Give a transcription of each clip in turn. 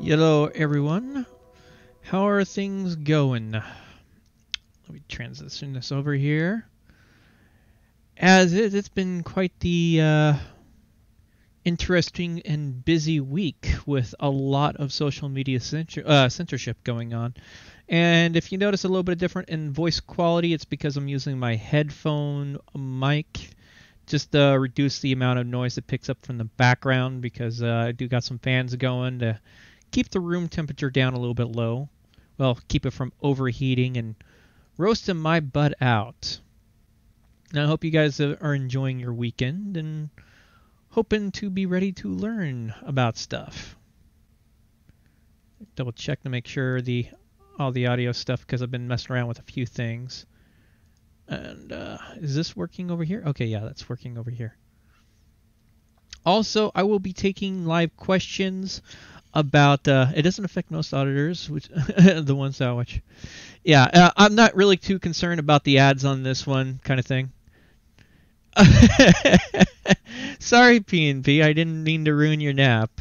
Hello everyone, how are things going? Let me transition this over here. As is, it's been quite the interesting and busy week with a lot of social media censorship going on. And if you notice a little bit different in voice quality, it's because I'm using my headphone mic just to reduce the amount of noise it picks up from the background, because I do got some fans going to keep the room temperature down a little bit low. Well, keep it from overheating and roasting my butt out. Now, I hope you guys are enjoying your weekend and hoping to be ready to learn about stuff. Double check to make sure all the audio stuff, because I've been messing around with a few things. And is this working over here? Okay, yeah, that's working over here. Also, I will be taking live questions about, it doesn't affect most auditors, which the ones that I watch. Yeah, I'm not really too concerned about the ads on this one, kind of thing. Sorry, P&P, I didn't mean to ruin your nap.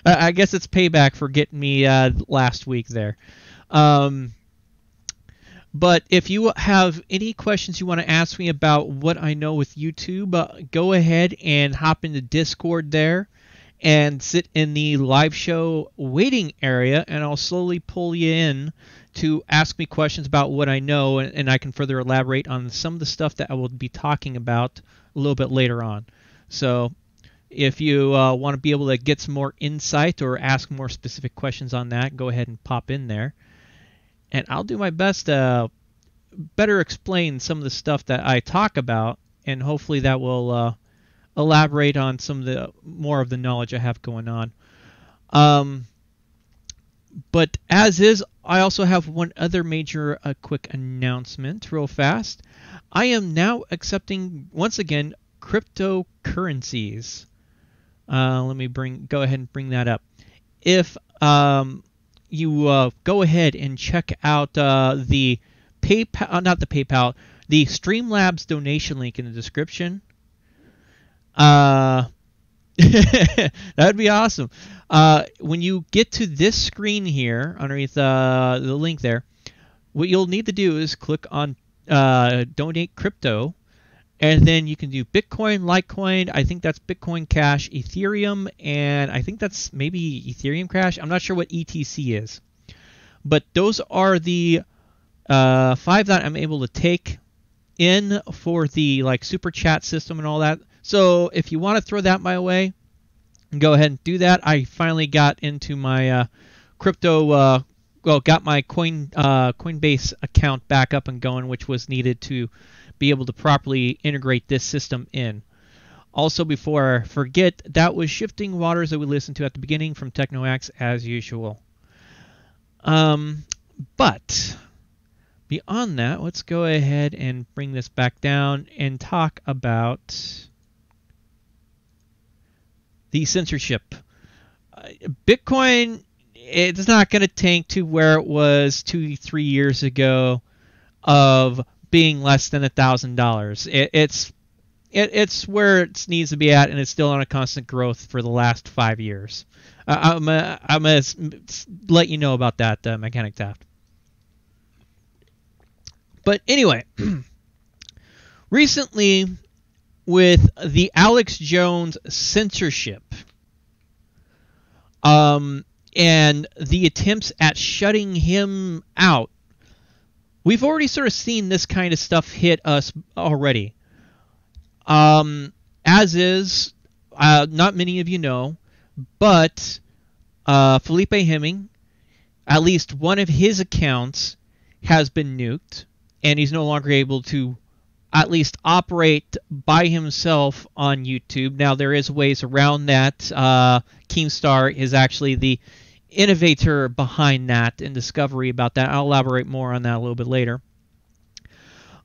I guess it's payback for getting me last week there. But if you have any questions you want to ask me about what I know with YouTube, go ahead and hop into Discord there and sit in the live show waiting area, and I'll slowly pull you in to ask me questions about what I know, and I can further elaborate on some of the stuff that I will be talking about a little bit later on. So if you want to be able to get some more insight or ask more specific questions on that, go ahead and pop in there. And I'll do my best to better explain some of the stuff that I talk about, and hopefully that will elaborate on some of the more of the knowledge I have going on. But as is, I also have one other major quick announcement real fast. I am now accepting, once again, cryptocurrencies. Let me go ahead and bring that up. If you go ahead and check out the PayPal, not the PayPal, the Streamlabs donation link in the description. That would be awesome. When you get to this screen here, underneath the link there, what you'll need to do is click on Donate Crypto, and then you can do Bitcoin, Litecoin, I think that's Bitcoin Cash, Ethereum, and I think that's maybe Ethereum Cash. I'm not sure what ETC is. But those are the 5 that I'm able to take in for the super chat system and all that. So if you want to throw that my way, go ahead and do that. I finally got into my crypto, got my Coinbase account back up and going, which was needed to be able to properly integrate this system in. Also, before I forget, that was Shifting Waters that we listened to at the beginning from TechnoAxe as usual. But beyond that, let's go ahead and bring this back down and talk about the censorship. Bitcoin, it's not going to tank to where it was 2-3 years ago of being less than $1,000. It's where it needs to be at, and it's still on a constant growth for the last 5 years. I'm gonna let you know about that, Mechanic Taft. But anyway, recently with the Alex Jones censorship, and the attempts at shutting him out, we've already sort of seen this kind of stuff hit us already. As is, not many of you know, but Felipe Hemming, at least one of his accounts has been nuked, and he's no longer able to at least operate by himself on YouTube. Now, there is ways around that. Keemstar is actually the innovator behind that and discovery about that. I'll elaborate more on that a little bit later.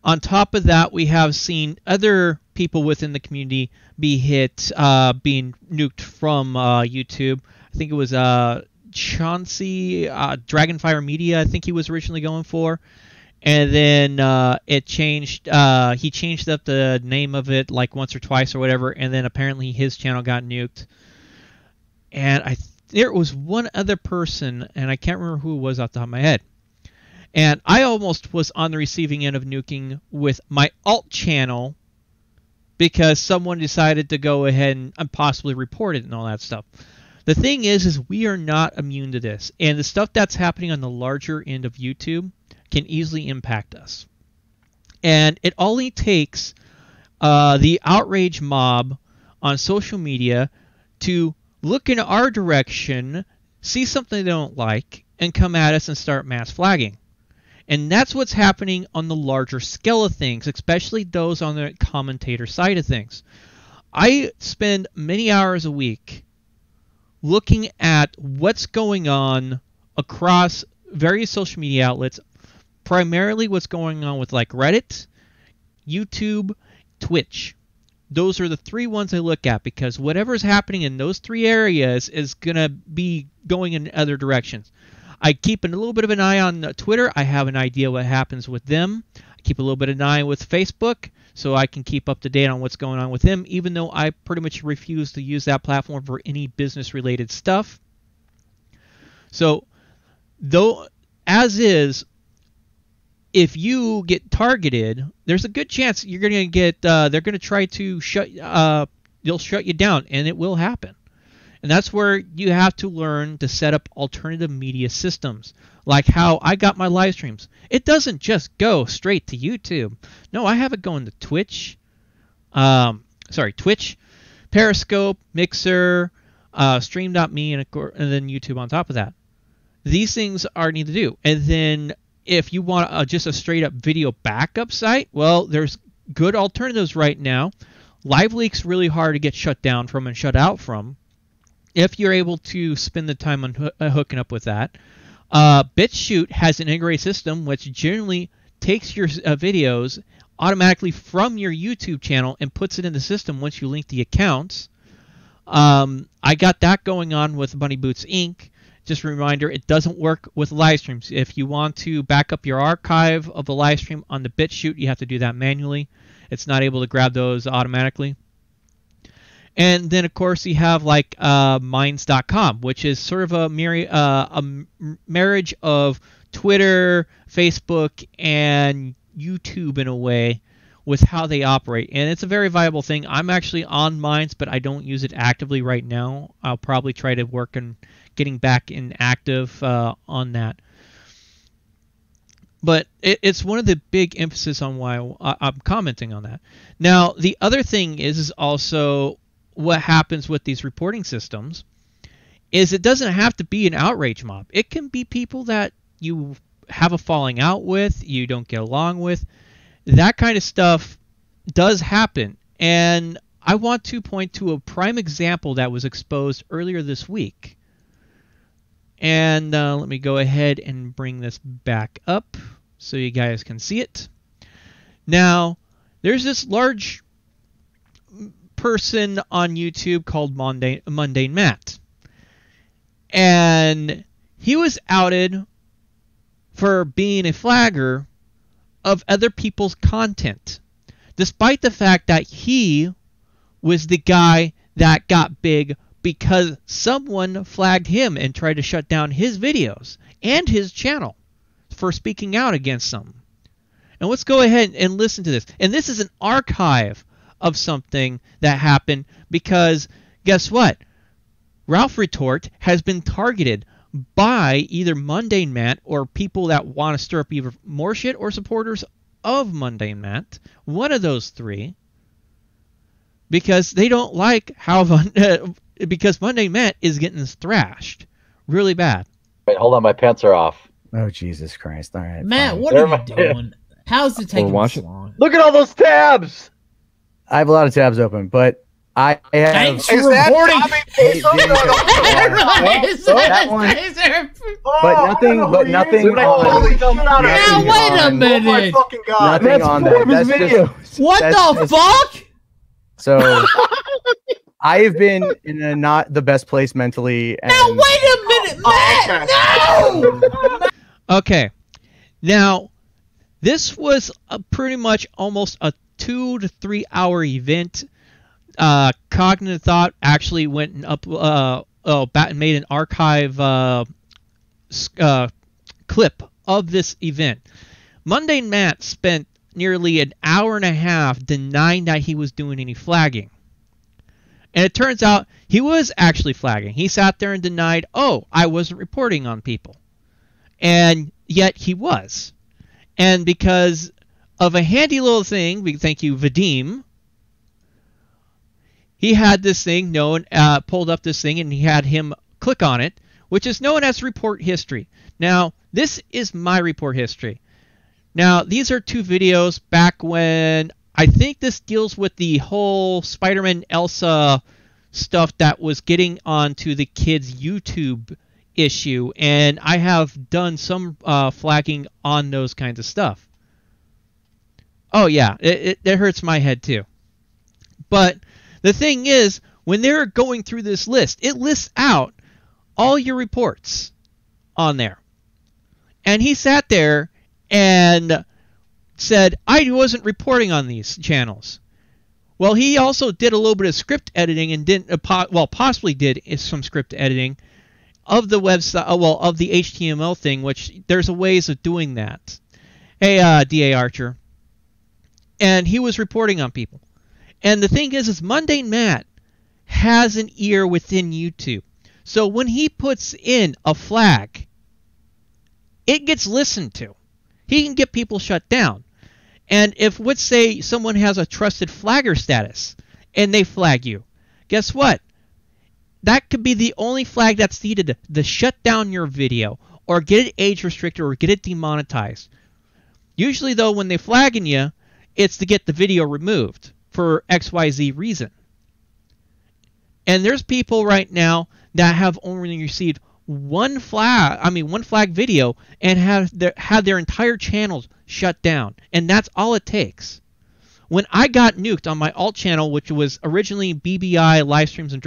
On top of that, we have seen other people within the community be hit, being nuked from YouTube. I think it was Chauncey, Dragonfire Media, I think he was originally going for. And then it changed. He changed up the name of it like once or twice or whatever, and then apparently his channel got nuked. And there was one other person, and I can't remember who it was off the top of my head. And I almost was on the receiving end of nuking with my alt channel because someone decided to go ahead and possibly report it and all that stuff. The thing is we are not immune to this. And the stuff that's happening on the larger end of YouTube can easily impact us. And it only takes the outrage mob on social media to look in our direction, see something they don't like, and come at us and start mass flagging. And that's what's happening on the larger scale of things, especially those on the commentator side of things. I spend many hours a week looking at what's going on across various social media outlets, primarily what's going on with like Reddit, YouTube, Twitch. Those are the three ones I look at because whatever's happening in those three areas is going to be going in other directions. I keep a little bit of an eye on Twitter. I have an idea what happens with them. I keep a little bit of an eye with Facebook so I can keep up to date on what's going on with them, even though I pretty much refuse to use that platform for any business-related stuff. So, though, as is, if you get targeted, there's a good chance you're going to get, they're going to try to they'll shut you down, and it will happen. And that's where you have to learn to set up alternative media systems, like how I got my live streams. It doesn't just go straight to YouTube. No, I have it going to Twitch, Twitch, Periscope, Mixer, Stream.me, and then YouTube on top of that. These things are neat to do. And then if you want just a straight-up video backup site, well, there's good alternatives right now. LiveLeak's really hard to get shut down from and shut out from, if you're able to spend the time on hooking up with that. BitChute has an integrated system which generally takes your videos automatically from your YouTube channel and puts it in the system once you link the accounts. I got that going on with Bunny Boots Inc. Just a reminder, it doesn't work with live streams. If you want to back up your archive of the live stream on the BitChute, you have to do that manually. It's not able to grab those automatically. And then, of course, you have like Minds.com, which is sort of a marriage of Twitter, Facebook, and YouTube in a way with how they operate. And it's a very viable thing. I'm actually on Minds, but I don't use it actively right now. I'll probably try to work on getting back in active on that. But it's one of the big emphasis on why I'm commenting on that. Now, the other thing is also what happens with these reporting systems is it doesn't have to be an outrage mob. It can be people that you have a falling out with, you don't get along with. That kind of stuff does happen. And I want to point to a prime example that was exposed earlier this week. And let me go ahead and bring this back up so you guys can see it. Now, there's this large person on YouTube called Mundane Matt. And he was outed for being a flagger of other people's content, despite the fact that he was the guy that got big because someone flagged him and tried to shut down his videos and his channel for speaking out against them. And let's go ahead and listen to this. And this is an archive of something that happened because guess what? Ralph Retort has been targeted by either Mundane Matt or people that want to stir up either more shit or supporters of Mundane Matt. One of those three. Because they don't like how because Mundane Matt is getting thrashed really bad. Wait, hold on, my pants are off. Oh, Jesus Christ. All right. Matt, what are you doing? How's it taking this long? Look at all those tabs! I have a lot of tabs open, but I have... Thanks for reporting! That one... But nothing on... Now, wait a minute! Oh my fucking God. Nothing on that. That's just... What the fuck? So... I have been in a not the best place mentally. And... Now, wait a minute, Matt! No! Okay. Now, this was pretty much almost a 2 to 3 hour event. Cognitive Thought actually went and made an archive clip of this event. Mundane Matt spent nearly an hour and a half denying that he was doing any flagging. And it turns out he was actually flagging. He sat there and denied, oh, I wasn't reporting on people. And yet he was. And because of a handy little thing, thank you, Vadim, he had this thing pulled up this thing, and he had him click on it, which is known as report history. Now, this is my report history. Now, these are 2 videos back when I think this deals with the whole Spider-Man Elsa stuff that was getting onto the kids' YouTube issue, and I have done some flagging on those kinds of stuff. Oh yeah, it hurts my head too. But the thing is, when they're going through this list, it lists out all your reports on there. And he sat there and said, I wasn't reporting on these channels. Well, he also did a little bit of script editing and possibly did some script editing of the website, of the HTML thing, which there's a ways of doing that. Hey, D.A. Archer. And he was reporting on people. And the thing is Mundane Matt has an ear within YouTube. So when he puts in a flag, it gets listened to. He can get people shut down. And if, let's say, someone has a trusted flagger status and they flag you, guess what? That could be the only flag that's needed to shut down your video or get it age restricted or get it demonetized. Usually, though, when they're flagging you, it's to get the video removed for XYZ reason. And there's people right now that have only received one flag video and have had their entire channels shut down, and that's all it takes. When I got nuked on my alt channel, which was originally BBI Live Streams and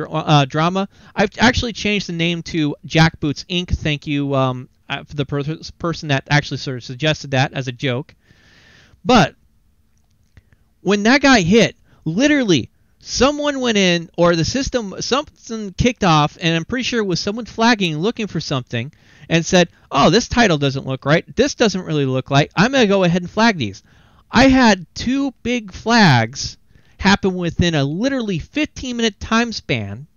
Drama, I've actually changed the name to Jackboots Inc. Thank you for the person that actually sort of suggested that as a joke. But when that guy hit, literally someone went in, or the system, something kicked off, and I'm pretty sure it was someone flagging, looking for something, and said, oh, this title doesn't look right. This doesn't really look like. I'm going to go ahead and flag these. I had 2 big flags happen within a literally 15-minute time span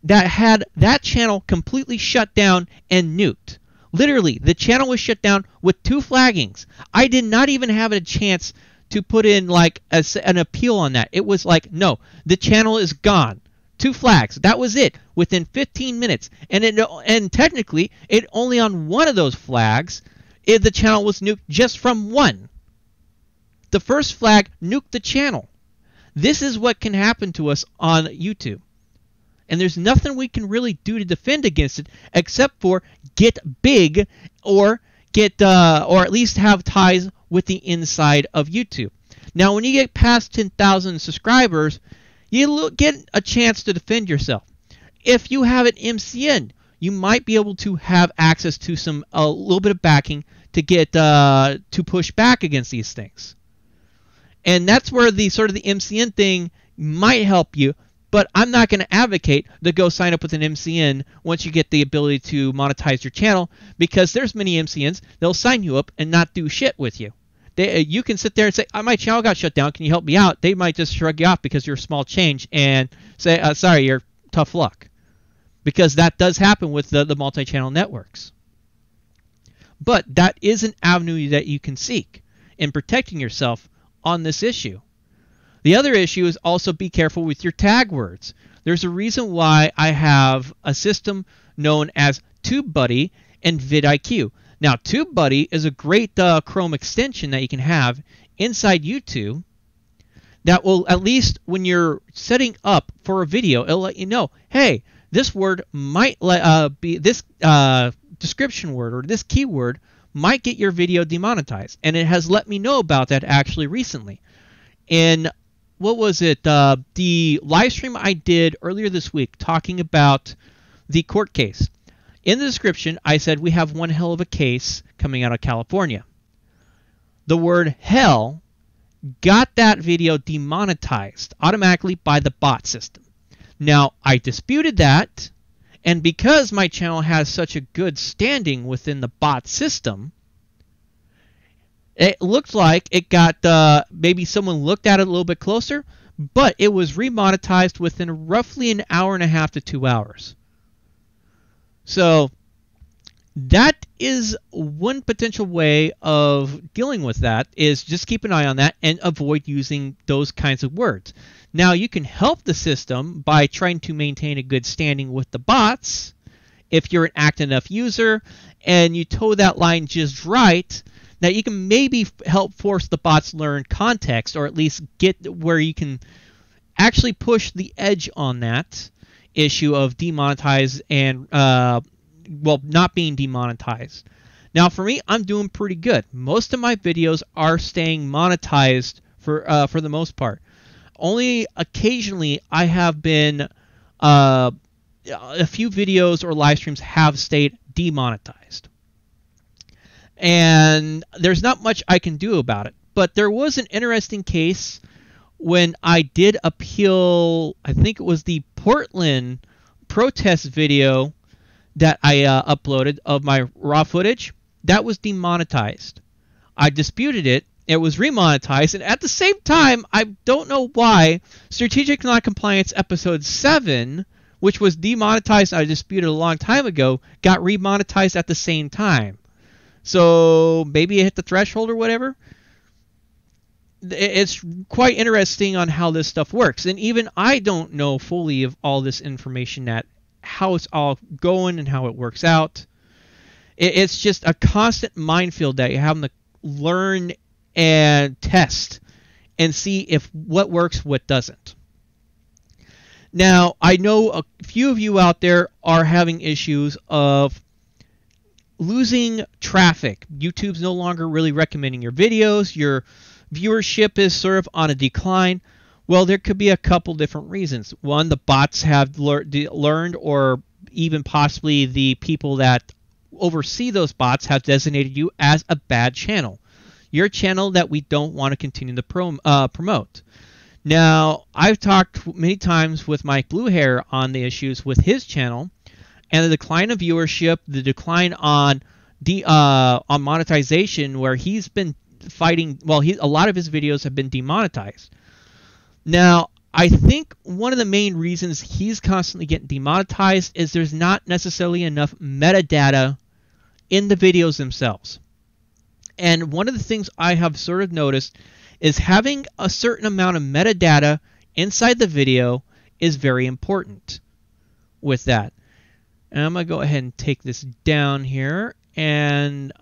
that had that channel completely shut down and nuked. Literally, the channel was shut down with 2 flaggings. I did not even have a chance to put in like an appeal on that. It was like, no, the channel is gone. 2 flags. That was it within 15 minutes. And technically, it only on one of those flags, the channel was nuked just from one. The first flag nuked the channel. This is what can happen to us on YouTube. And there's nothing we can really do to defend against it except for get big or at least have ties with the inside of YouTube. Now, when you get past 10,000 subscribers, you get a chance to defend yourself. If you have an MCN, you might be able to have access to a little bit of backing to get to push back against these things. And that's where the sort of the MCN thing might help you. But I'm not going to advocate to go sign up with an MCN once you get the ability to monetize your channel, because there's many MCNs, they'll sign you up and not do shit with you. You can sit there and say, my channel got shut down, can you help me out? They might just shrug you off because you're a small change and say, sorry, you're tough luck. Because that does happen with the multi-channel networks. But that is an avenue that you can seek in protecting yourself on this issue. The other issue is also be careful with your tag words. There's a reason why I have a system known as TubeBuddy and vidIQ. Now, TubeBuddy is a great Chrome extension that you can have inside YouTube that will, at least when you're setting up for a video, it'll let you know, hey, this word might be this description word or this keyword might get your video demonetized. And it has let me know about that actually recently. In what was it? The live stream I did earlier this week talking about the court case. In the description, I said we have one hell of a case coming out of California. The word hell got that video demonetized automatically by the bot system. Now, I disputed that, and because my channel has such a good standing within the bot system, it looked like it got, maybe someone looked at it a little bit closer, but it was remonetized within roughly an hour and a half to 2 hours. So that is one potential way of dealing with that, is just keep an eye on that and avoid using those kinds of words. Now, you can help the system by trying to maintain a good standing with the bots. If you're an active enough user and you toe that line just right, now you can maybe help force the bots learn context, or at least get where you can actually push the edge on that issue of demonetized and well, not being demonetized. Now, for me, I'm doing pretty good. Most of my videos are staying monetized for the most part. Only occasionally I have been a few videos or live streams have stayed demonetized. And there's not much I can do about it. But there was an interesting case when I did appeal, I think it was the Portland protest video that I uploaded of my raw footage. That was demonetized. I disputed it. It was remonetized. And at the same time, I don't know why, Strategic Noncompliance Episode 7, which was demonetized and I disputed a long time ago, got remonetized at the same time. So maybe it hit the threshold or whatever. It's quite interesting on how this stuff works. And even I don't know fully of all this information, that how it's all going and how it works out. It's just a constant minefield that you have to learn and test and see if what works, what doesn't. Now, I know a few of you out there are having issues of losing traffic. YouTube's no longer really recommending your videos. Your viewership is sort of on a decline. Well, there could be a couple different reasons. One, the bots have learned, or even possibly the people that oversee those bots have designated you as a bad channel. You're a channel that we don't want to continue to promote. Now, I've talked many times with Mike Bluehair on the issues with his channel, and the decline of viewership, the decline on monetization, where he's been fighting. Well, a lot of his videos have been demonetized. Now, I think one of the main reasons he's constantly getting demonetized is there's not necessarily enough metadata in the videos themselves. And one of the things I have sort of noticed is having a certain amount of metadata inside the video is very important with that. And I'm going to go ahead and take this down here, and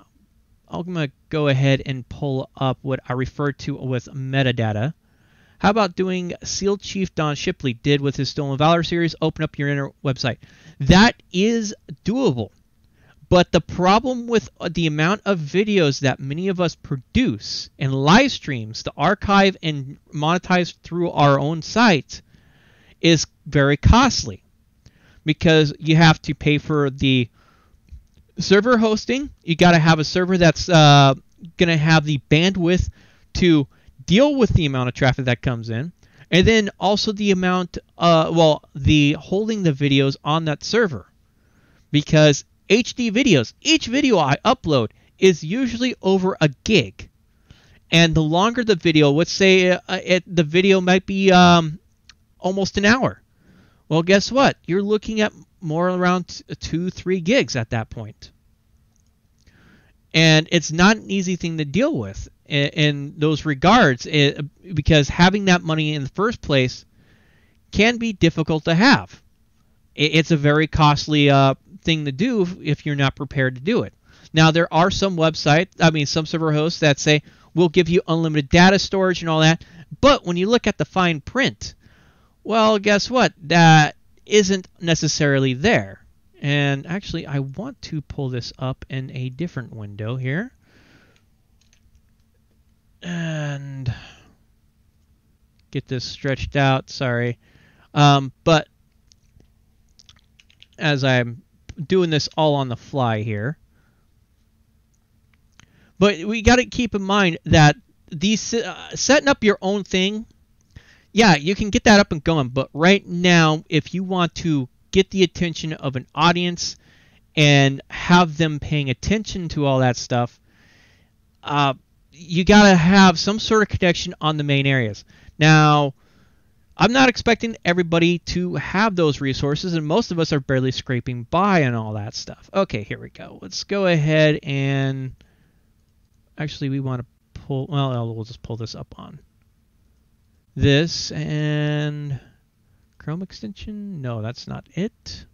I'm going to go ahead and pull up what I refer to with metadata. How about doing SEAL Chief Don Shipley did with his Stolen Valor series, open up your internet website? That is doable. But the problem with the amount of videos that many of us produce and live streams to archive and monetize through our own site is very costly, because you have to pay for the server hosting. You got to have a server that's going to have the bandwidth to deal with the amount of traffic that comes in, and then also the amount, the holding the videos on that server, because HD videos, each video I upload is usually over a gig, and the longer the video, let's say the video might be almost an hour. Well, guess what? You're looking at more around 2-3 gigs at that point. And it's not an easy thing to deal with in those regards, because having that money in the first place can be difficult to have. It's a very costly thing to do if you're not prepared to do it. Now, there are some some server hosts that say, we'll give you unlimited data storage and all that. But when you look at the fine print, well, guess what? That isn't necessarily there. And actually, I want to pull this up in a different window here. And get this stretched out. Sorry. But as I'm doing this all on the fly here. But we got to keep in mind that these setting up your own thing yeah, you can get that up and going. But right now, if you want to get the attention of an audience and have them paying attention to all that stuff, you got to have some sort of connection on the main areas. Now, I'm not expecting everybody to have those resources, and most of us are barely scraping by and all that stuff. Okay, here we go. Let's go ahead and... Actually, we want to pull... Well, we'll just pull this up on this and... Chrome extension? No, that's not it.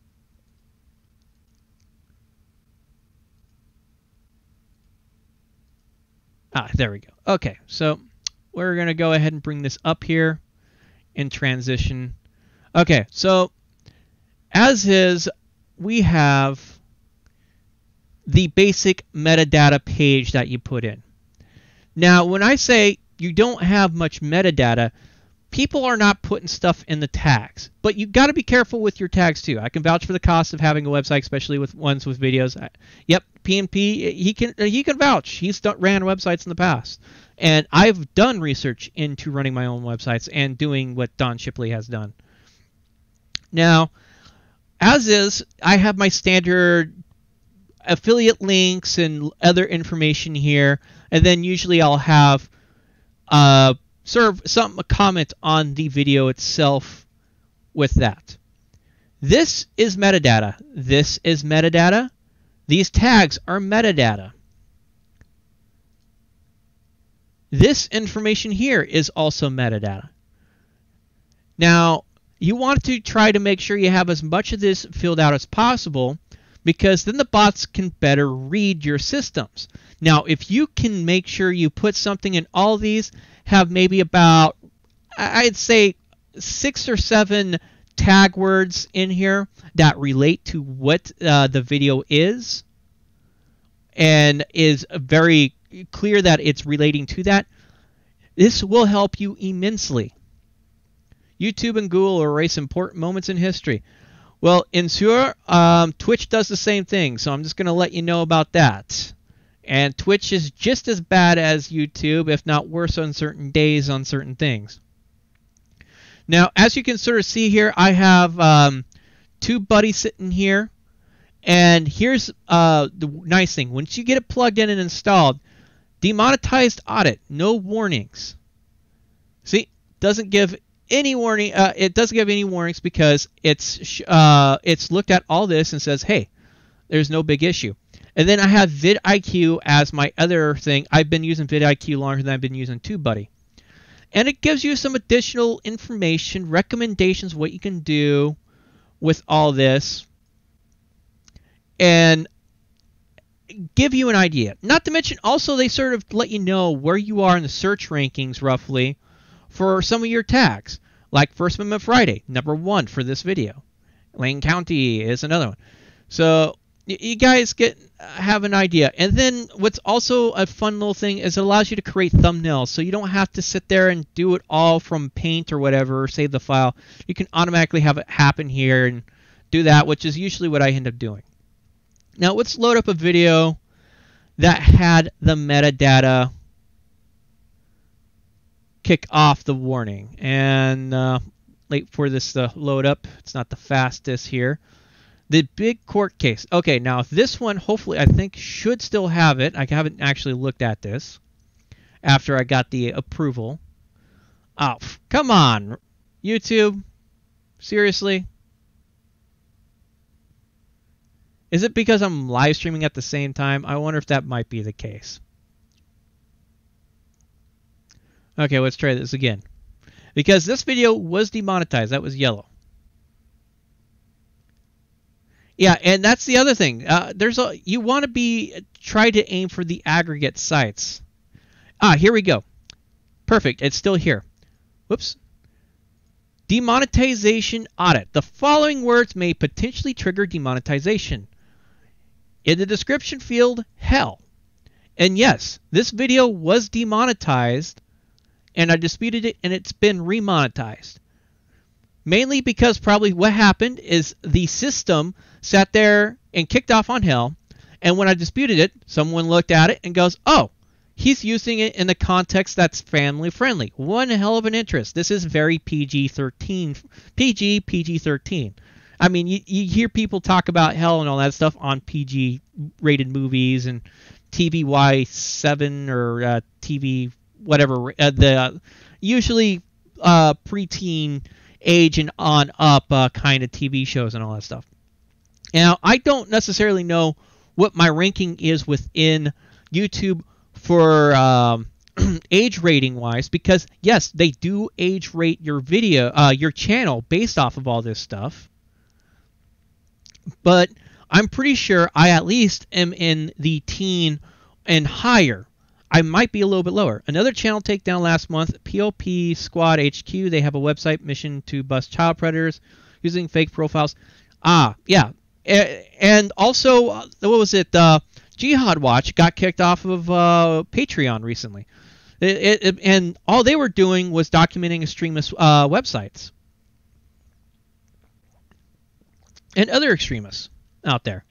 There we go. Okay, so we're going to go ahead and bring this up here in transition. Okay, so as is, we have the basic metadata page that you put in. Now, when I say you don't have much metadata, people are not putting stuff in the tags, but you got to be careful with your tags too. I can vouch for the cost of having a website, especially with ones with videos. Yep, PNP, he can vouch. He's ran websites in the past, and I've done research into running my own websites and doing what Don Shipley has done. Now, as is, I have my standard affiliate links and other information here, and then usually I'll have a comment on the video itself with that. This is metadata. This is metadata. These tags are metadata. This information here is also metadata. Now, you want to try to make sure you have as much of this filled out as possible, because then the bots can better read your systems. Now, if you can make sure you put something in all of these, have maybe about, I'd say, 6 or 7 tag words in here that relate to what the video is, and is very clear that it's relating to that, this will help you immensely. YouTube and Google erase important moments in history. Well, Twitch does the same thing, so I'm just going to let you know about that. And Twitch is just as bad as YouTube, if not worse on certain days on certain things. Now, as you can sort of see here, I have 2 buddies sitting here. And here's the nice thing. Once you get it plugged in and installed, demonetized audit, no warnings. See, doesn't give any warning. It doesn't give any warnings because it's looked at all this and says, hey, there's no big issue. And then I have vidIQ as my other thing. I've been using vidIQ longer than I've been using TubeBuddy. And it gives you some additional information, recommendations, what you can do with all this, and give you an idea. Not to mention, also, they sort of let you know where you are in the search rankings, roughly, for some of your tags. Like First Amendment Friday, #1 for this video. Lane County is another one. So you guys have an idea. And then what's also a fun little thing is it allows you to create thumbnails, so you don't have to sit there and do it all from Paint or whatever, or save the file. You can automatically have it happen here and do that, which is usually what I end up doing. Now let's load up a video that had the metadata kick off the warning. And wait for this to load up. It's not the fastest here. The big court case. Okay, now this one, hopefully, I think should still have it. I haven't actually looked at this after I got the approval. Oh, come on, YouTube. Seriously? Is it because I'm live streaming at the same time? I wonder if that might be the case. Okay, let's try this again. Because this video was demonetized. That was yellow. Yeah, and that's the other thing. You want to try to aim for the aggregate sites. Here we go. Perfect. It's still here. Whoops. Demonetization audit. The following words may potentially trigger demonetization. In the description field, hell. And yes, this video was demonetized, and I disputed it, and it's been remonetized. Mainly because probably what happened is the system sat there and kicked off on hell, and when I disputed it, someone looked at it and goes, oh, he's using it in the context that's family friendly. One hell of an interest. This is very PG-13. PG-13. I mean, you hear people talk about hell and all that stuff on PG-rated movies and TVY7 or TV whatever. The usually preteen age and on up kind of TV shows and all that stuff. Now, I don't necessarily know what my ranking is within YouTube for age rating wise, because yes, they do age rate your video, your channel based off of all this stuff. But I'm pretty sure I at least am in the teen and higher. I might be a little bit lower. Another channel takedown last month, POP Squad HQ. They have a website, mission to bust child predators using fake profiles. Yeah. And also, what was it? Jihad Watch got kicked off of Patreon recently. And all they were doing was documenting extremist websites and other extremists out there.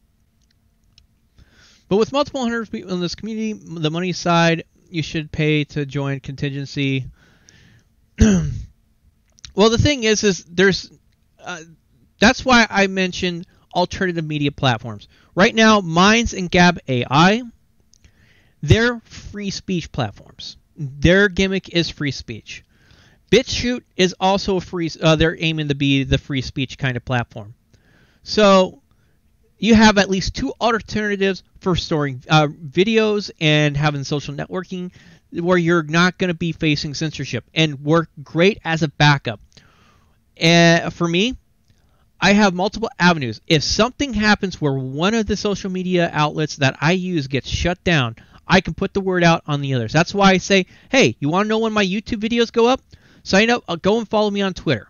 But with multiple hundreds of people in this community, the money side, you should pay to join contingency. Well, the thing is there's that's why I mentioned alternative media platforms. Right now, Minds and Gab AI, they're free speech platforms. Their gimmick is free speech. BitChute is also a free. They're aiming to be the free speech kind of platform. So you have at least two alternatives for storing videos and having social networking where you're not going to be facing censorship and work great as a backup. And for me, I have multiple avenues. If something happens where one of the social media outlets that I use gets shut down, I can put the word out on the others. That's why I say, hey, you want to know when my YouTube videos go up? Sign up, go and follow me on Twitter,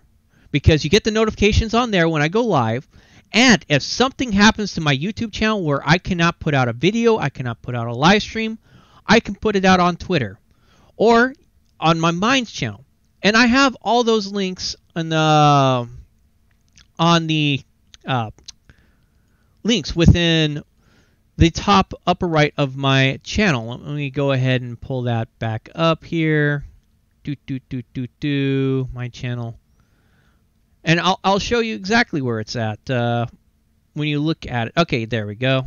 because you get the notifications on there when I go live. And if something happens to my YouTube channel where I cannot put out a video, I cannot put out a live stream, I can put it out on Twitter or on my Minds channel. And I have all those links on the links within the top upper right of my channel. Let me go ahead and pull that back up here. My channel. And I'll show you exactly where it's at when you look at it. Okay, there we go.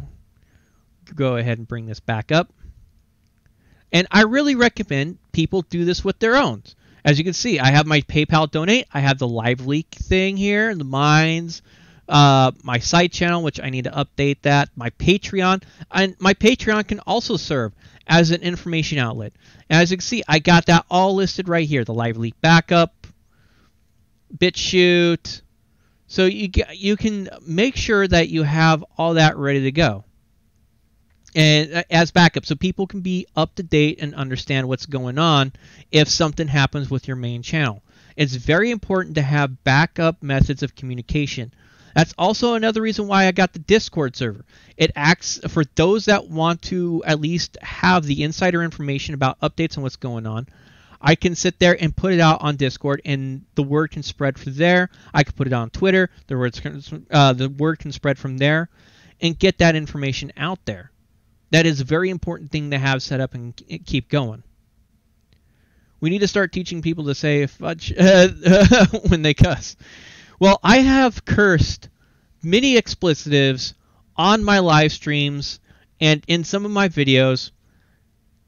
Go ahead and bring this back up. And I really recommend people do this with their own. As you can see, I have my PayPal donate. I have the live leak thing here, the Minds, my side channel, which I need to update that, my Patreon. And my Patreon can also serve as an information outlet. And as you can see, I got that all listed right here. The live leak backup, BitChute. So you can make sure that you have all that ready to go. And as backup, so people can be up to date and understand what's going on if something happens with your main channel. It's very important to have backup methods of communication. That's also another reason why I got the Discord server. It acts for those that want to at least have the insider information about updates on what's going on. I can sit there and put it out on Discord, and the word can spread from there. I can put it on Twitter. The word can spread from there and get that information out there. That is a very important thing to have set up and keep going. We need to start teaching people to say fudge when they cuss. Well, I have cursed many explicitives on my live streams and in some of my videos,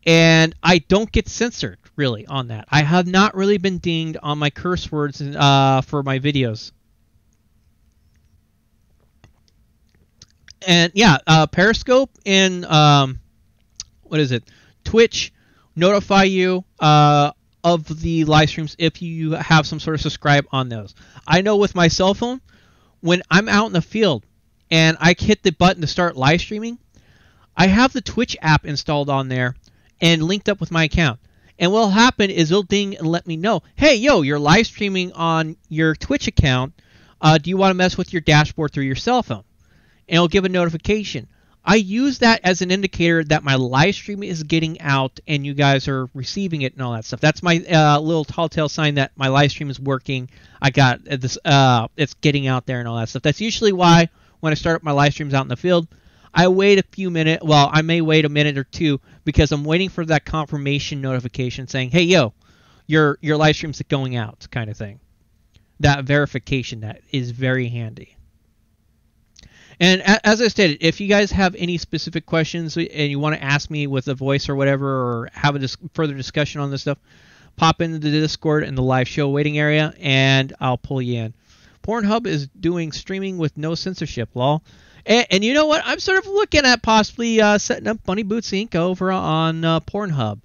and I don't get censored really on that. I have not really been dinged on my curse words for my videos. And yeah, Periscope and Twitch notify you of the live streams if you have some sort of subscribe on those. I know with my cell phone, when I'm out in the field and I hit the button to start live streaming, I have the Twitch app installed on there and linked up with my account. And what'll happen is it'll ding and let me know, hey, yo, you're live streaming on your Twitch account. Do you want to mess with your dashboard through your cell phone? And it'll give a notification. I use that as an indicator that my live stream is getting out and you guys are receiving it and all that stuff. That's my little tall tale sign that my live stream is working. I got this. It's getting out there and all that stuff. That's usually why when I start up my live streams out in the field, I wait a few minutes. Well, I may wait a minute or two because I'm waiting for that confirmation notification saying, "Hey, yo, your live stream's going out," kind of thing. That verification, that is very handy. And as I stated, if you guys have any specific questions and you want to ask me with a voice or whatever, or have a further discussion on this stuff, pop into the Discord in the live show waiting area, and I'll pull you in. Pornhub is doing streaming with no censorship, lol. And you know what? I'm sort of looking at possibly setting up Bunny Boots Inc. over on Pornhub.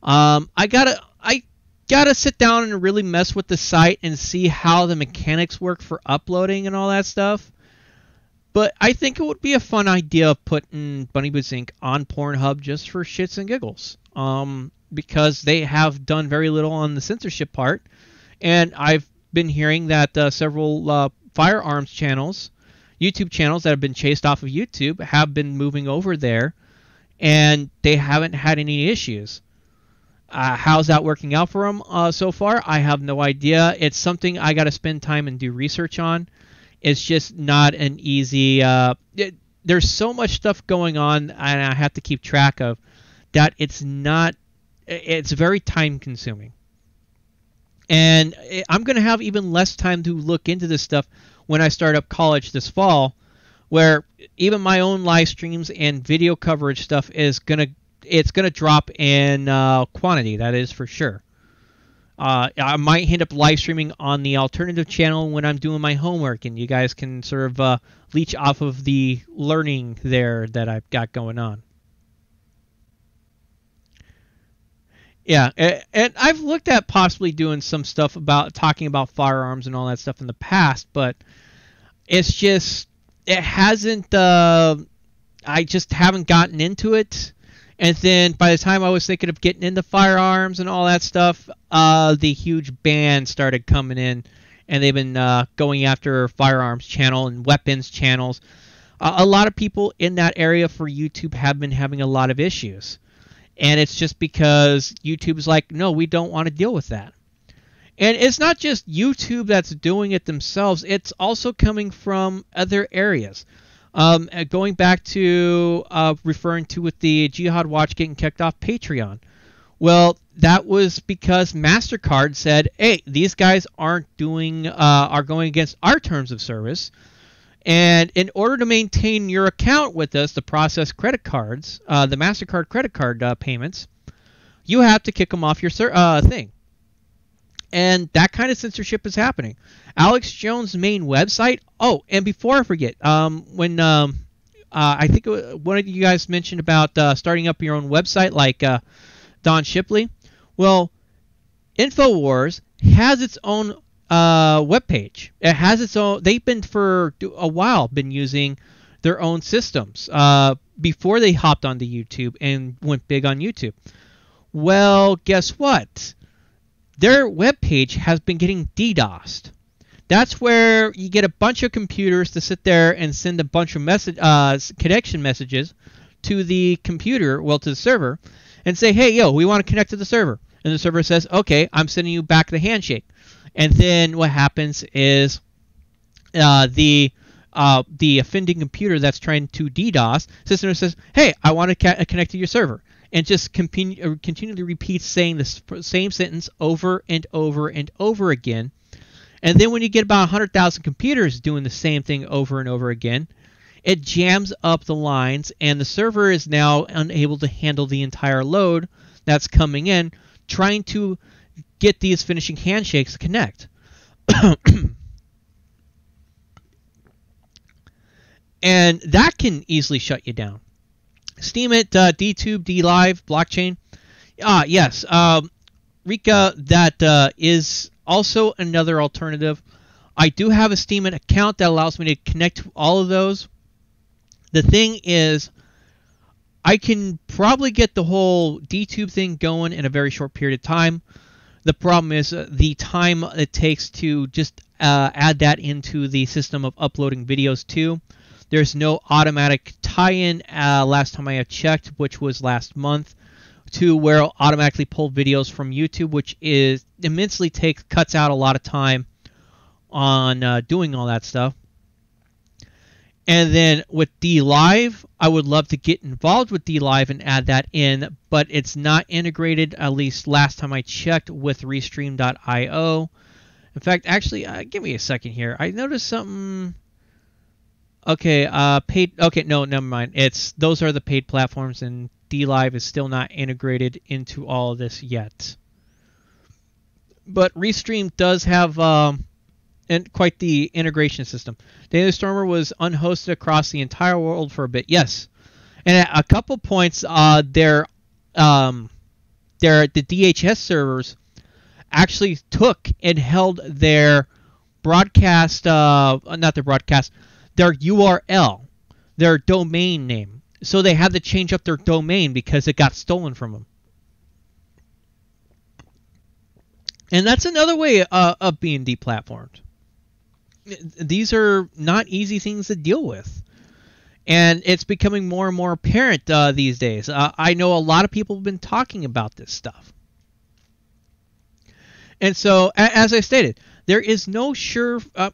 I gotta sit down and really mess with the site and see how the mechanics work for uploading and all that stuff. But I think it would be a fun idea of putting Bunny Boots Inc. on Pornhub just for shits and giggles. Because they have done very little on the censorship part. And I've been hearing that several Firearms channels, YouTube channels that have been chased off of YouTube, have been moving over there. And they haven't had any issues. How's that working out for them so far? I have no idea. It's something I got to spend time and do research on. It's just not an easy... there's so much stuff going on, and I have to keep track of, that it's very time-consuming. And I'm going to have even less time to look into this stuff when I start up college this fall, where even my own live streams and video coverage stuff is going to drop in quantity, that is for sure. I might end up live streaming on the alternative channel when I'm doing my homework, and you guys can sort of leech off of the learning there that I've got going on. Yeah, and I've looked at possibly doing some stuff about talking about firearms and all that stuff in the past, but it's just, it hasn't, I just haven't gotten into it. And then by the time I was thinking of getting into firearms and all that stuff, the huge ban started coming in, and they've been going after firearms channel and weapons channels. A lot of people in that area for YouTube have been having a lot of issues. And it's just because YouTube's like, no, we don't want to deal with that. And it's not just YouTube that's doing it themselves. It's also coming from other areas. Going back to referring to with the Jihad Watch getting kicked off Patreon. Well, that was because MasterCard said, hey, these guys are going against our terms of service. And in order to maintain your account with us, to process credit cards, the MasterCard credit card payments, you have to kick them off your thing. And that kind of censorship is happening. Alex Jones' main website. Oh, and before I forget, when I think one of you guys mentioned about starting up your own website, like Don Shipley. Well, InfoWars has its own webpage. It has its own. They've been for a while been using their own systems before they hopped onto YouTube and went big on YouTube. Well, guess what? Their webpage has been getting DDoSed. That's where you get a bunch of computers to sit there and send a bunch of connection messages to the computer, well, to the server, and say, hey, yo, we want to connect to the server. And the server says, okay, I'm sending you back the handshake. And then what happens is the offending computer that's trying to DDoS system says, hey, I want to connect to your server. And just continually repeats saying the same sentence over and over and over again. And then when you get about 100,000 computers doing the same thing over and over again, it jams up the lines, and the server is now unable to handle the entire load that's coming in, trying to get these finishing handshakes to connect. And that can easily shut you down. Steam it, DTube, DLive, blockchain. Yes, Rika, that is also another alternative. I do have a Steam account that allows me to connect to all of those. The thing is, I can probably get the whole DTube thing going in a very short period of time. The problem is the time it takes to just add that into the system of uploading videos too. There's no automatic tie-in last time I have checked, which was last month, to where it'll automatically pull videos from YouTube, which is immensely cuts out a lot of time on doing all that stuff. And then with DLive, I would love to get involved with DLive and add that in, but it's not integrated, at least last time I checked, with Restream.io. In fact, actually, give me a second here. I noticed something. Okay, paid. Okay, no, never mind. Those are the paid platforms, and DLive is still not integrated into all of this yet. But Restream does have and quite the integration system. Daily Stormer was unhosted across the entire world for a bit. Yes, and at a couple points, the DHS servers actually took and held their broadcast, not their broadcast, their URL, their domain name. So they had to change up their domain because it got stolen from them. And that's another way of being deplatformed. These are not easy things to deal with. And it's becoming more and more apparent these days. I know a lot of people have been talking about this stuff. And so, as I stated, there is no surefire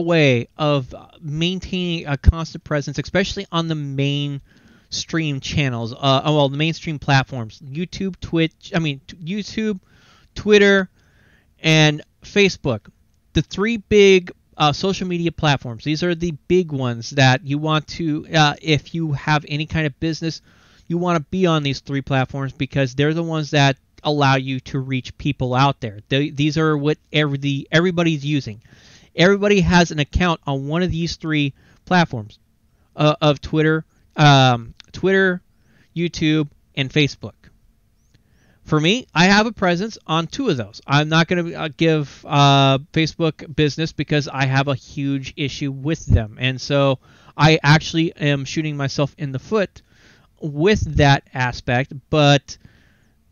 way of maintaining a constant presence, especially on the mainstream channels. The mainstream platforms: YouTube, YouTube, Twitter, and Facebook. The three big social media platforms. These are the big ones that you want to, if you have any kind of business, you want to be on these three platforms because they're the ones that allow you to reach people out there. These are what everybody's using. Everybody has an account on one of these three platforms of Twitter, YouTube, and Facebook. For me, I have a presence on two of those. I'm not going to give Facebook business because I have a huge issue with them. And so I actually am shooting myself in the foot with that aspect. But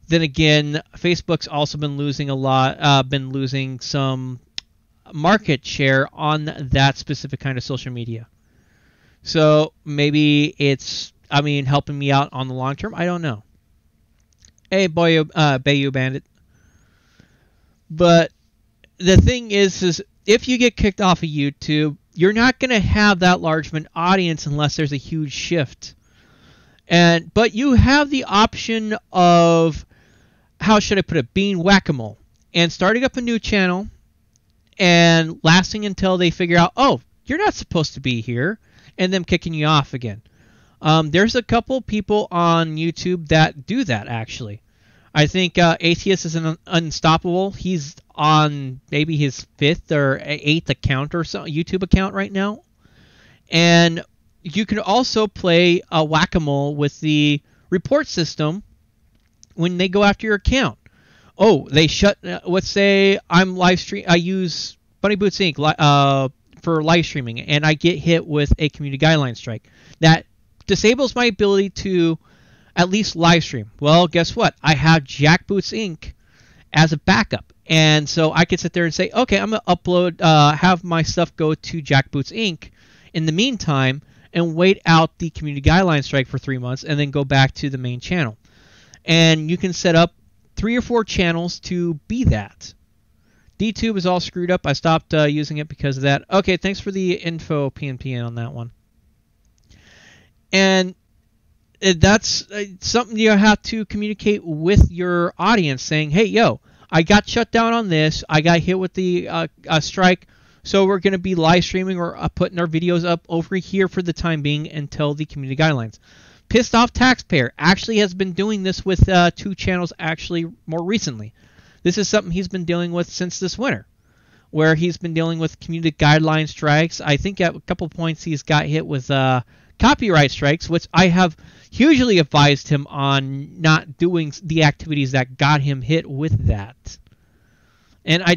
then again, Facebook's also been losing losing some market share on that specific kind of social media. So maybe it's, helping me out on the long term. I don't know. Hey, Bayou Bandit. But the thing is if you get kicked off of YouTube, you're not going to have that large of an audience unless there's a huge shift. But you have the option of, how should I put it, being whack-a-mole and starting up a new channel and lasting until they figure out, oh, you're not supposed to be here, and them kicking you off again. There's a couple people on YouTube that do that, actually. I think Atheist is an unstoppable. He's on maybe his 5th or 8th account or so, YouTube account right now. And you can also play whack-a-mole with the report system when they go after your account. Oh, they shut. Let's say I'm live stream. I use Bunny Boots Inc. For live streaming, and I get hit with a community guideline strike that disables my ability to at least live stream. Well, guess what? I have Jack Boots Inc. as a backup, and so I could sit there and say, okay, I'm gonna upload, have my stuff go to Jack Boots Inc. in the meantime, and wait out the community guideline strike for 3 months, and then go back to the main channel. And you can set up 3 or 4 channels to be that. DTube is all screwed up. I stopped using it because of that. Okay, thanks for the info, PNP, on that one. And that's something you have to communicate with your audience, saying, hey, yo, I got shut down on this. I got hit with the strike, so we're going to be live streaming or putting our videos up over here for the time being until the community guidelines. Pissed Off Taxpayer actually has been doing this with 2 channels actually more recently. This is something he's been dealing with since this winter, where he's been dealing with community guideline strikes. I think at a couple points he's got hit with copyright strikes, which I have hugely advised him on not doing the activities that got him hit with that. And I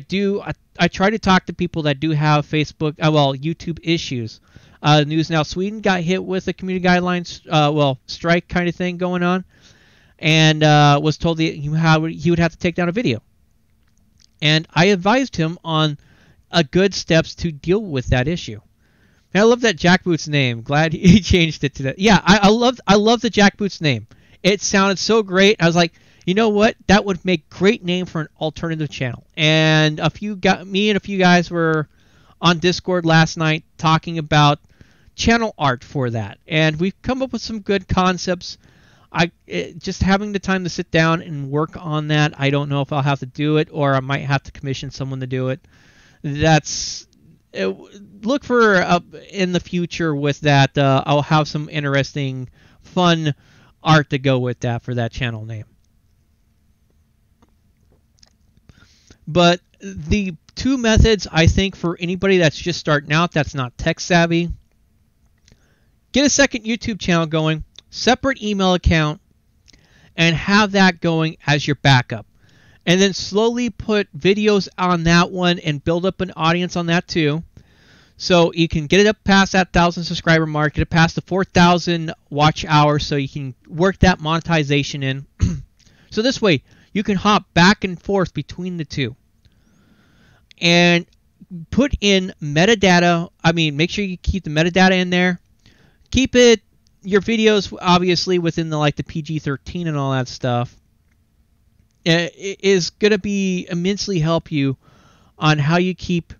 try to talk to people that do have YouTube issues. News Now Sweden got hit with a community guidelines, strike kind of thing going on, and was told that he would have to take down a video. And I advised him on good steps to deal with that issue. And I love that Jack Boots name. Glad he changed it to that. Yeah, I love the Jack Boots name. It sounded so great. I was like, you know what? That would make great name for an alternative channel. And me and a few guys were on Discord last night talking about channel art for that, and we've come up with some good concepts. Just having the time to sit down and work on that. I don't know if I'll have to do it, or I might have to commission someone to do it. Look for in the future with that. I'll have some interesting, fun art to go with that for that channel name. But the two methods, I think, for anybody that's just starting out, that's not tech savvy, get a second YouTube channel going, separate email account, and have that going as your backup. And then slowly put videos on that one and build up an audience on that too. So you can get it up past that 1,000 subscriber mark, get it past the 4,000 watch hours, so you can work that monetization in. So this way, you can hop back and forth between the two. And put in metadata. I mean, make sure you keep the metadata in there. Keep your videos obviously within the PG-13 and all that stuff. It is going to be immensely help you on how you keep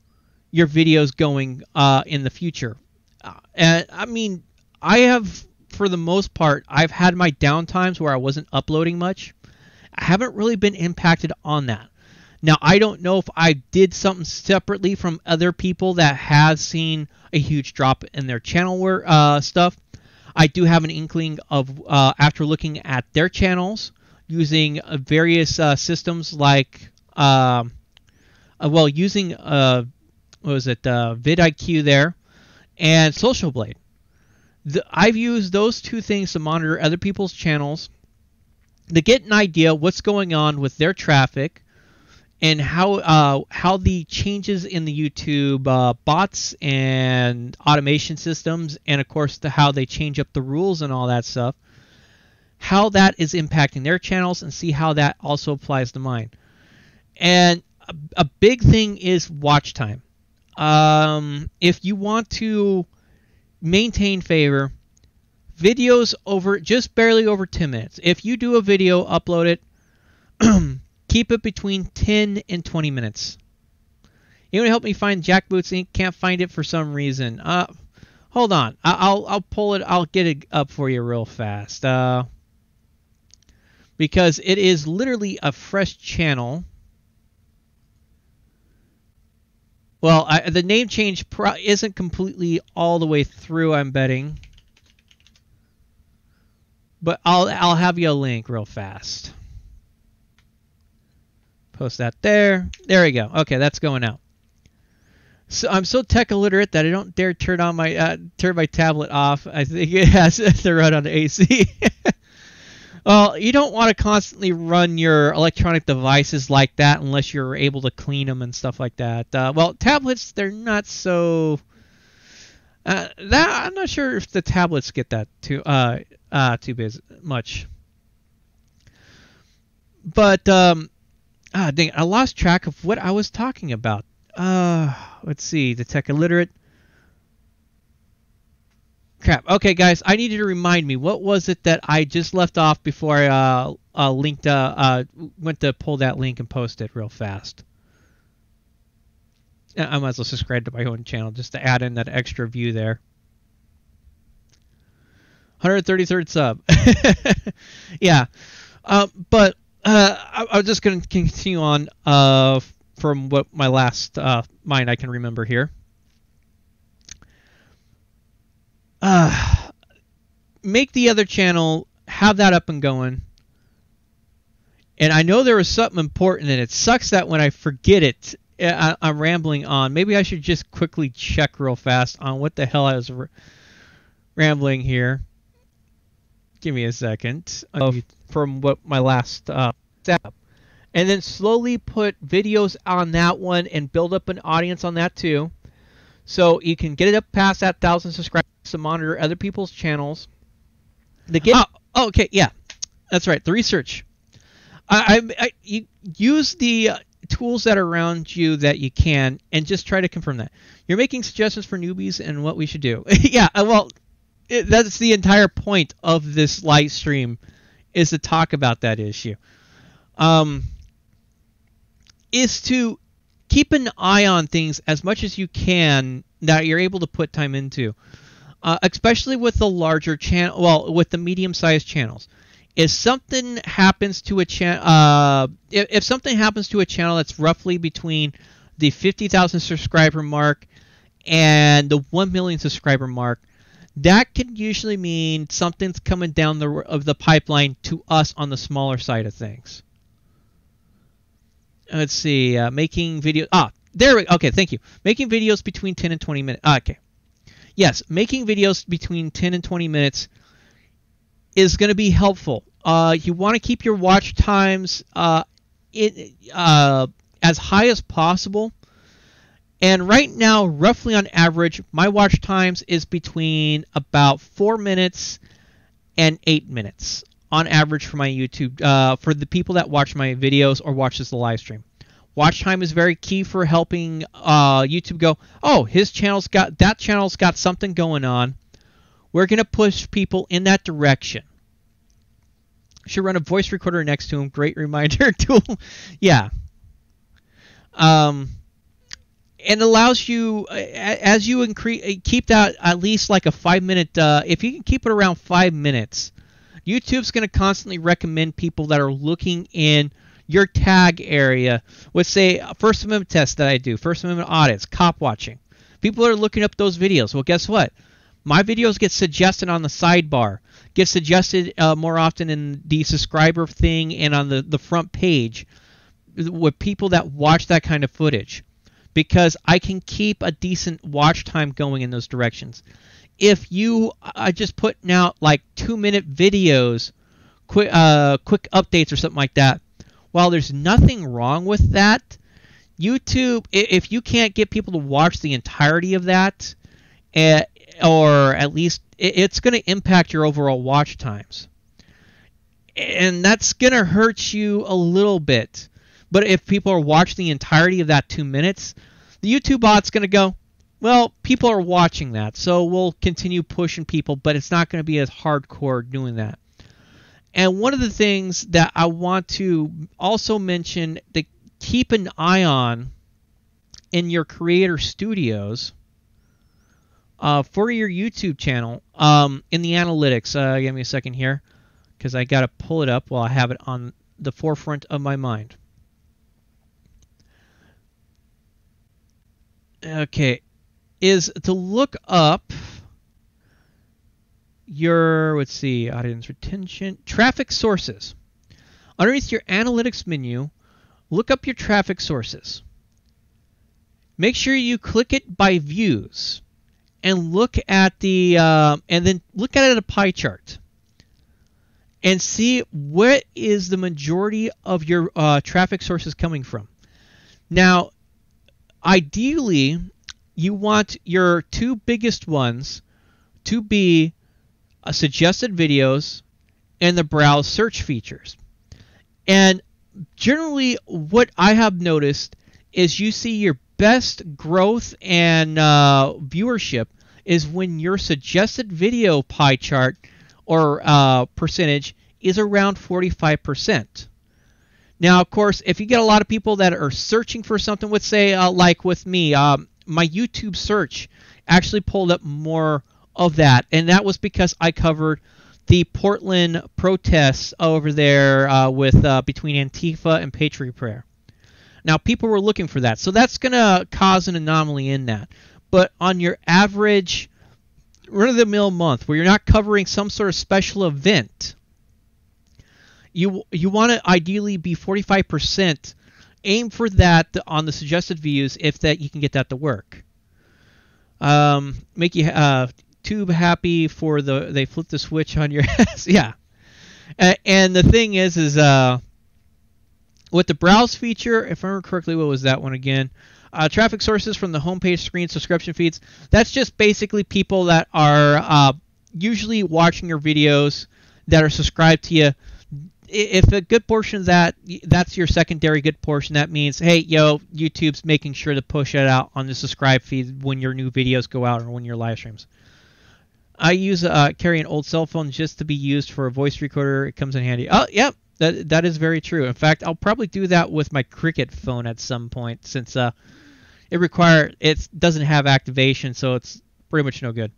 your videos going in the future. And I mean, I have, for the most part, I've had my downtimes where I wasn't uploading much. I haven't really been impacted on that. Now, I don't know if I did something separately from other people that have seen a huge drop in their channel stuff. I do have an inkling of, after looking at their channels, using various systems like, using, vidIQ there, and Social Blade. I've used those two things to monitor other people's channels to get an idea what's going on with their traffic, and how the changes in the YouTube bots and automation systems, and of course how they change up the rules and all that stuff, how that is impacting their channels, and see how that also applies to mine. And a big thing is watch time. If you want to maintain favor, videos over just barely over 10 minutes. If you do a video, upload it, keep it between 10 and 20 minutes. You want to help me find Jackboots Inc? Can't find it for some reason. Hold on. I'll pull it. I'll get it up for you real fast. Because it is literally a fresh channel. Well, the name change isn't completely all the way through, I'm betting. But I'll have you a link real fast. Post that there. There we go. Okay, that's going out. So I'm so tech illiterate that I don't dare turn my tablet off. I think it has to run on the AC. Well, you don't want to constantly run your electronic devices like that unless you're able to clean them and stuff like that. Well, tablets, they're not so... I'm not sure if the tablets get that too busy much. But dang, I lost track of what I was talking about. Let's see, the tech illiterate. Crap. Okay, guys, I need you to remind me. What was it that I just left off before I went to pull that link and post it real fast? I might as well subscribe to my own channel just to add in that extra view there. 133rd sub. Yeah. But I was just going to continue on from what my last mine I can remember here. Make the other channel, have that up and going. And I know there was something important, and it sucks that when I forget it, I'm rambling on. Maybe I should just quickly check real fast on what the hell I was rambling here. Give me a second. From what my last step. And then slowly put videos on that one and build up an audience on that too. So you can get it up past that 1,000 subscribers to monitor other people's channels. Okay, yeah. That's right, the research. You use the tools that are around you that you can, and just try to confirm that. You're making suggestions for newbies and what we should do. Yeah, well, that's the entire point of this live stream, is to talk about that issue. Is to keep an eye on things as much as you can that you're able to put time into, especially with the larger channel. Well, with the medium-sized channels, if something happens to a channel, if something happens to a channel that's roughly between the 50,000 subscriber mark and the 1 million subscriber mark, that can usually mean something's coming down the pipeline to us on the smaller side of things. Let's see, making video. There we. Okay, thank you. Making videos between 10 and 20 minutes. Okay, yes, making videos between 10 and 20 minutes is going to be helpful. You want to keep your watch times as high as possible. And right now, roughly on average, my watch times is between about 4 minutes and 8 minutes on average for my YouTube, for the people that watch my videos or watch this live stream. Watch time is very key for helping YouTube go, oh, his channel's got something going on. We're going to push people in that direction. Should run a voice recorder next to him. Great reminder tool. Yeah. And allows you, as you keep that at least like a 5 minute, if you can keep it around 5 minutes, YouTube's going to constantly recommend people that are looking in your tag area. Let's say First Amendment tests that I do, First Amendment audits, cop watching. People are looking up those videos. Well, guess what? My videos get suggested on the sidebar, get suggested more often in the subscriber thing and on the front page with people that watch that kind of footage, because I can keep a decent watch time going in those directions. If you just putting out like 2-minute videos, quick updates or something like that, while there's nothing wrong with that, YouTube, if you can't get people to watch the entirety of that, or at least it's going to impact your overall watch times. And that's going to hurt you a little bit. But if people are watching the entirety of that 2 minutes, the YouTube bot's going to go, well, people are watching that, so we'll continue pushing people, but it's not going to be as hardcore doing that. And one of the things that I want to also mention to keep an eye on in your creator studios for your YouTube channel, in the analytics, give me a second here, because I got to pull it up while I have it on the forefront of my mind. Okay, is to look up your, let's see, audience retention, traffic sources. Underneath your analytics menu, look up your traffic sources. Make sure you click it by views and look at the, and then look at it at a pie chart and see what is the majority of your traffic sources coming from. Now, ideally, you want your two biggest ones to be suggested videos and the browse search features. And generally, what I have noticed is you see your best growth and viewership is when your suggested video pie chart or percentage is around 45%. Now, of course, if you get a lot of people that are searching for something, let's say like with me, my YouTube search actually pulled up more of that, and that was because I covered the Portland protests over there with between Antifa and Patriot Prayer. Now, people were looking for that, so that's going to cause an anomaly in that. But on your average run-of-the-mill month, where you're not covering some sort of special event, you want to ideally be 45%. Aim for that on the suggested views if that you can get that to work. Make you tube happy for they flip the switch on your ass. Yeah. And the thing is with the browse feature, if I remember correctly, what was that one again? Traffic sources from the homepage screen, subscription feeds. That's just basically people that are usually watching your videos that are subscribed to you. If a good portion of that's your secondary good portion, that means, hey, YouTube's making sure to push it out on the subscribe feed when your new videos go out or when your live streams. I carry an old cell phone just to be used for a voice recorder. It comes in handy. Oh, yep. That is very true. In fact, I'll probably do that with my Cricket phone at some point, since it doesn't have activation, so it's pretty much no good.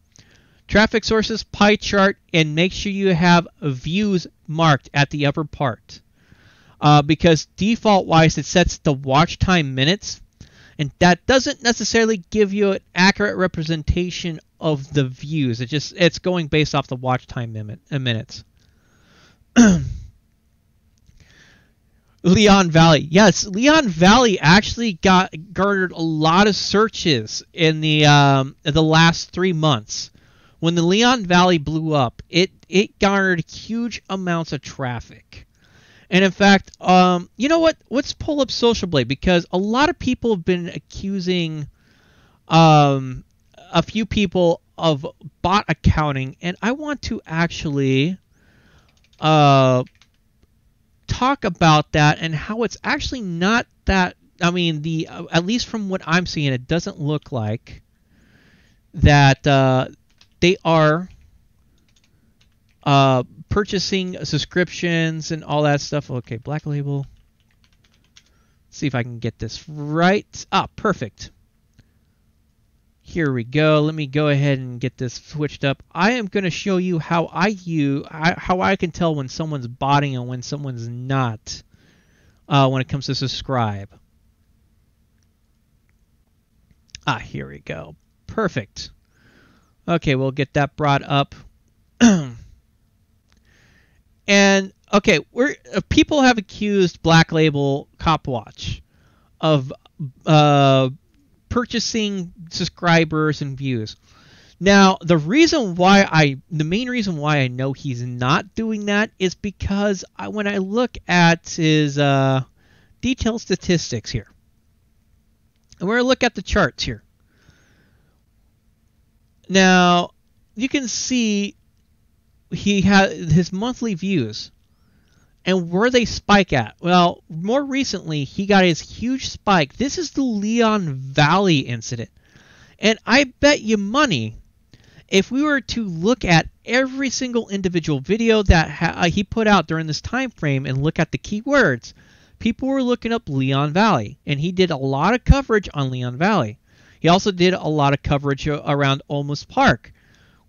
Traffic sources, pie chart, and make sure you have views marked at the upper part. Because default-wise, it sets the watch time minutes, and that doesn't necessarily give you an accurate representation of the views. It's going based off the watch time minutes. Leon Valley. Yes, Leon Valley actually garnered a lot of searches in the last 3 months. When the Leon Valley blew up, it garnered huge amounts of traffic. And in fact, you know what? Let's pull up Social Blade, because a lot of people have been accusing a few people of bot accounting, and I want to actually talk about that and how it's actually not that. I mean, at least from what I'm seeing, it doesn't look like that they are purchasing subscriptions and all that stuff. Okay, Black Label. Let's see if I can get this right. Ah, perfect. Here we go. Let me go ahead and get this switched up. I am going to show you how I can tell when someone's botting and when someone's not when it comes to subscribe. Ah, here we go. Perfect. Okay, we'll get that brought up. And okay, people have accused Black Label Copwatch of purchasing subscribers and views. Now, the main reason why I know he's not doing that is because when I look at his detailed statistics here, and we're going to look at the charts here. Now, you can see he has his monthly views. And where they spike at? Well, more recently, he got his huge spike. This is the Leon Valley incident. And I bet you money, if we were to look at every single individual video that he put out during this time frame and look at the keywords, people were looking up Leon Valley. And he did a lot of coverage on Leon Valley. He also did a lot of coverage around Olmos Park,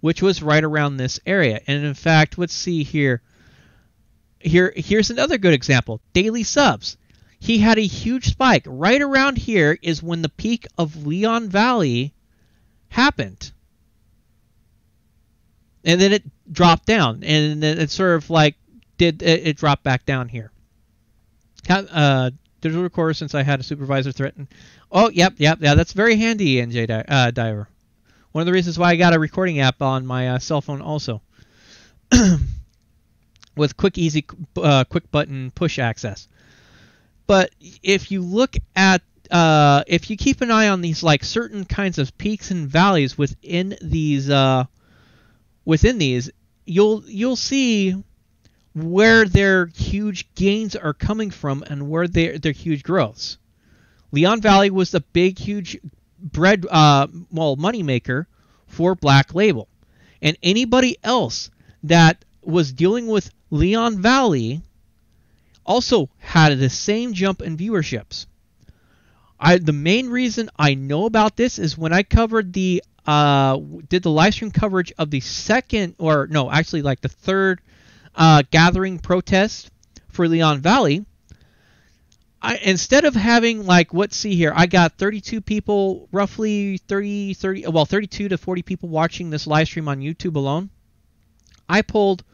which was right around this area. And in fact, let's see here. Here's another good example. Daily subs. He had a huge spike. Right around here is when the peak of Leon Valley happened. And then it dropped down. And then it sort of like it dropped back down here. Digital recorder, since I had a supervisor threaten. Oh, yep. That's very handy, NJ Diver. One of the reasons why I got a recording app on my cell phone also. With quick, easy, quick button push access. But if you look at, if you keep an eye on these like certain kinds of peaks and valleys within these, you'll see where their huge gains are coming from and where their huge growths. Leon Valley was the big, huge money maker for Black Label, and anybody else that was dealing with Leon Valley also had the same jump in viewerships. The main reason I know about this is when I covered did the live stream coverage of the the third gathering protest for Leon Valley. Instead of having let's see here, I got 32 people, roughly 32 to 40 people watching this live stream on YouTube alone. I pulled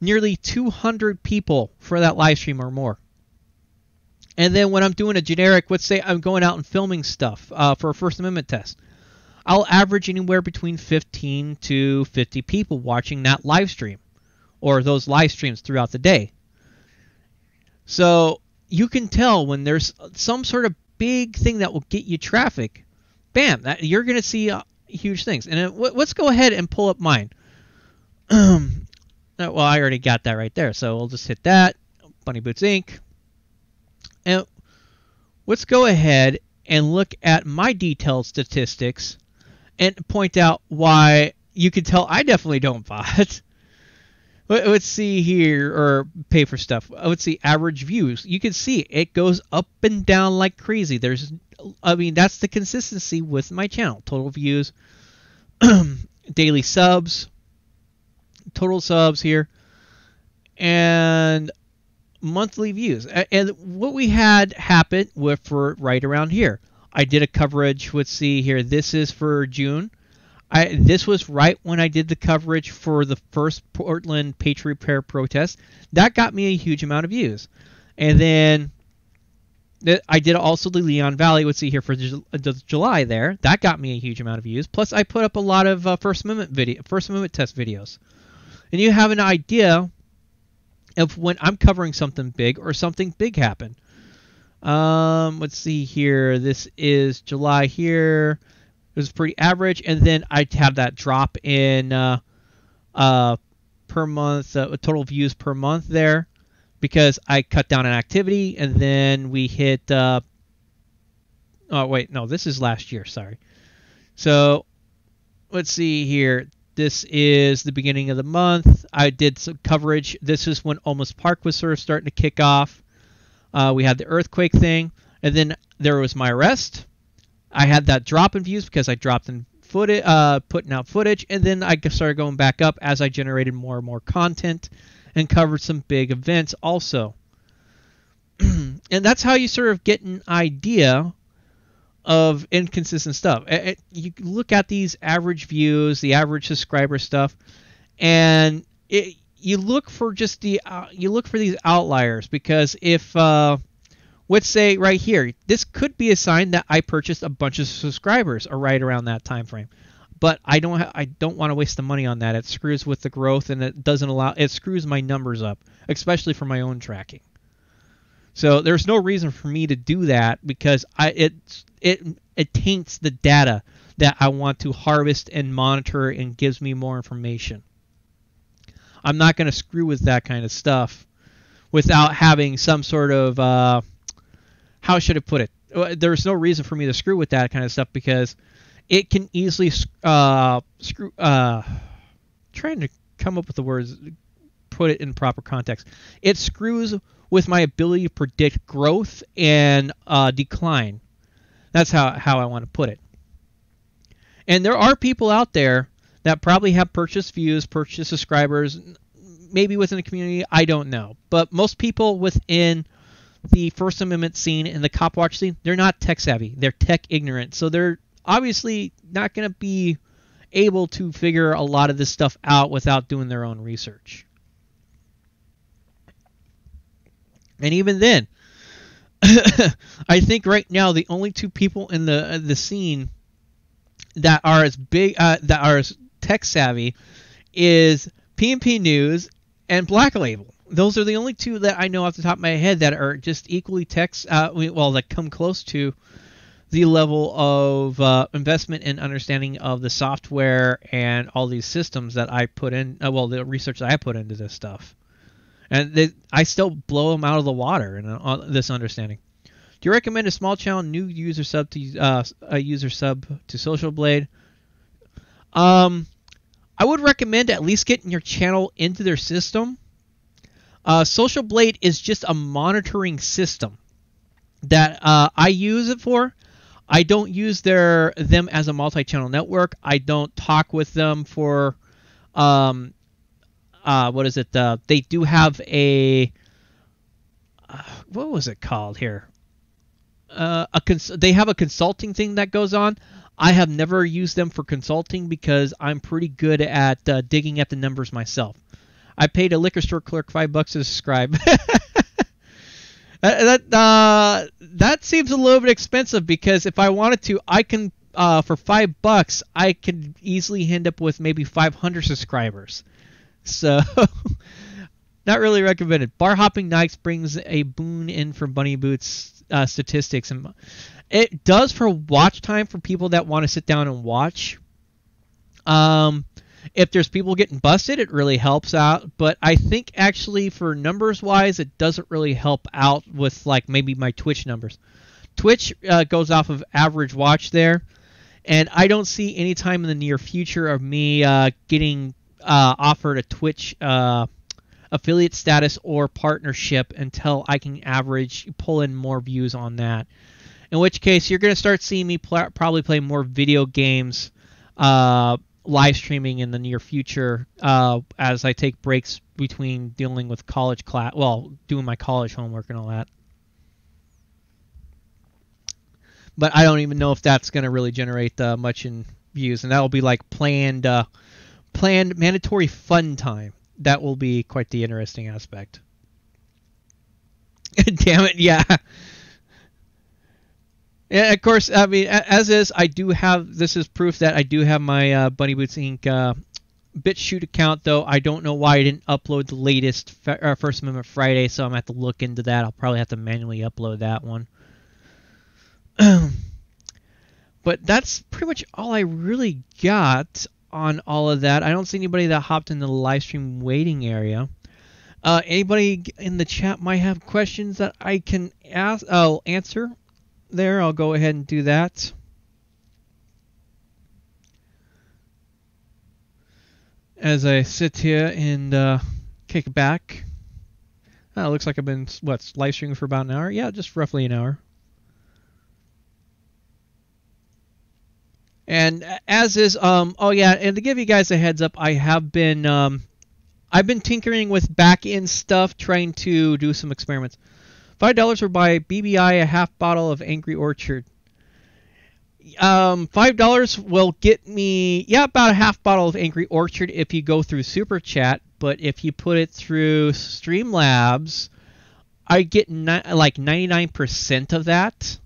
nearly 200 people for that live stream or more. And then when I'm doing a generic, let's say I'm going out and filming stuff for a First Amendment test, I'll average anywhere between 15 to 50 people watching that live stream or those live streams throughout the day. So you can tell when there's some sort of big thing that will get you traffic, bam, you're going to see huge things. And let's go ahead and pull up mine. Well, I already got that right there, so we'll just hit that. Bunny Boots Inc. And let's go ahead and look at my detailed statistics and point out why you can tell I definitely don't bot. Let's see here, or pay for stuff. Let's see, average views. You can see it goes up and down like crazy. That's the consistency with my channel. Total views, daily subs, total subs here, and monthly views. And what we had happen for right around here. I did a coverage. Let's see here. This is for June. This was right when I did the coverage for the first Portland Patriot Prayer protest. That got me a huge amount of views. And then I did also the Leon Valley. Let's see here for July there. That got me a huge amount of views. Plus, I put up a lot of First Amendment test videos. And you have an idea of when I'm covering something big or something big happened. Let's see here. This is July here. It was pretty average, and then I have that drop in per month, total views per month there, because I cut down on activity, and then we hit. Oh wait, no, this is last year. Sorry. So let's see here. This is the beginning of the month. I did some coverage. This is when Almost Park was sort of starting to kick off. We had the earthquake thing, and then there was my arrest. I had that drop in views because I dropped in footage, putting out footage, and then I started going back up as I generated more and more content and covered some big events also. And that's how you sort of get an idea of inconsistent stuff. You look at these average views, the average subscriber stuff, and you look for just these outliers, because if let's say right here, this could be a sign that I purchased a bunch of subscribers right around that time frame. But I don't want to waste the money on that. It screws with the growth, and it screws my numbers up, especially for my own tracking. So there's no reason for me to do that, because it taints the data that I want to harvest and monitor and gives me more information. I'm not going to screw with that kind of stuff without having some sort of how should I put it? There's no reason for me to screw with that kind of stuff, because it can easily trying to come up with the words, put it in proper context. It screws with my ability to predict growth and decline. That's how I want to put it. And there are people out there that probably have purchased views, purchased subscribers, maybe within the community, I don't know. But most people within the First Amendment scene and the cop watch scene, they're not tech savvy. They're tech ignorant. So they're obviously not going to be able to figure a lot of this stuff out without doing their own research. And even then, I think right now the only two people in the scene that are as big, that are as tech savvy, is P&P News and Black Label. Those are the only two that I know off the top of my head that are just equally that come close to the level of investment and understanding of the software and all these systems that I put in, the research that I put into this stuff. And I still blow them out of the water in this understanding. Do you recommend a small channel new user sub to Social Blade? I would recommend at least getting your channel into their system. Social Blade is just a monitoring system that I use it for. I don't use them as a multi-channel network. I don't talk with them for what is it? They do have a what was it called here? They have a consulting thing that goes on. I have never used them for consulting because I'm pretty good at digging at the numbers myself. I paid a liquor store clerk $5 to subscribe. That seems a little bit expensive, because if I wanted to, I can for $5 I can easily end up with maybe 500 subscribers. So not really recommended. Bar hopping nights brings a boon in for Bunny Boots statistics, and it does for watch time for people that want to sit down and watch. If there's people getting busted, it really helps out. But I think actually for numbers wise, it doesn't really help out with like maybe my Twitch numbers. Twitch goes off of average watch there, and I don't see any time in the near future of me getting offered a Twitch affiliate status or partnership until I can pull in more views on that. In which case, you're going to start seeing me probably play more video games, live streaming in the near future, as I take breaks between dealing with college class, doing my college homework and all that. But I don't even know if that's going to really generate much in views, and that will be like planned mandatory fun time. That will be quite the interesting aspect. Damn it, yeah. Yeah, of course, I mean, as is, I do have, this is proof that I do have my Bunny Boots Inc. BitChute account, though I don't know why I didn't upload the latest First Amendment Friday, so I'm going to have to look into that. I'll probably have to manually upload that one. But that's pretty much all I really got on all of that. I don't see anybody that hopped in the live stream waiting area. Anybody in the chat might have questions that I can answer there. I'll go ahead and do that. As I sit here and kick back. It looks like I've been, live streaming for about an hour? Yeah, just roughly an hour. And as is, oh yeah, and to give you guys a heads up, I have been, I've been tinkering with back-end stuff, trying to do some experiments. $5 will buy BBI a half bottle of Angry Orchard. $5 will get me, about a half bottle of Angry Orchard if you go through Super Chat, but if you put it through Streamlabs, I get like 99% of that.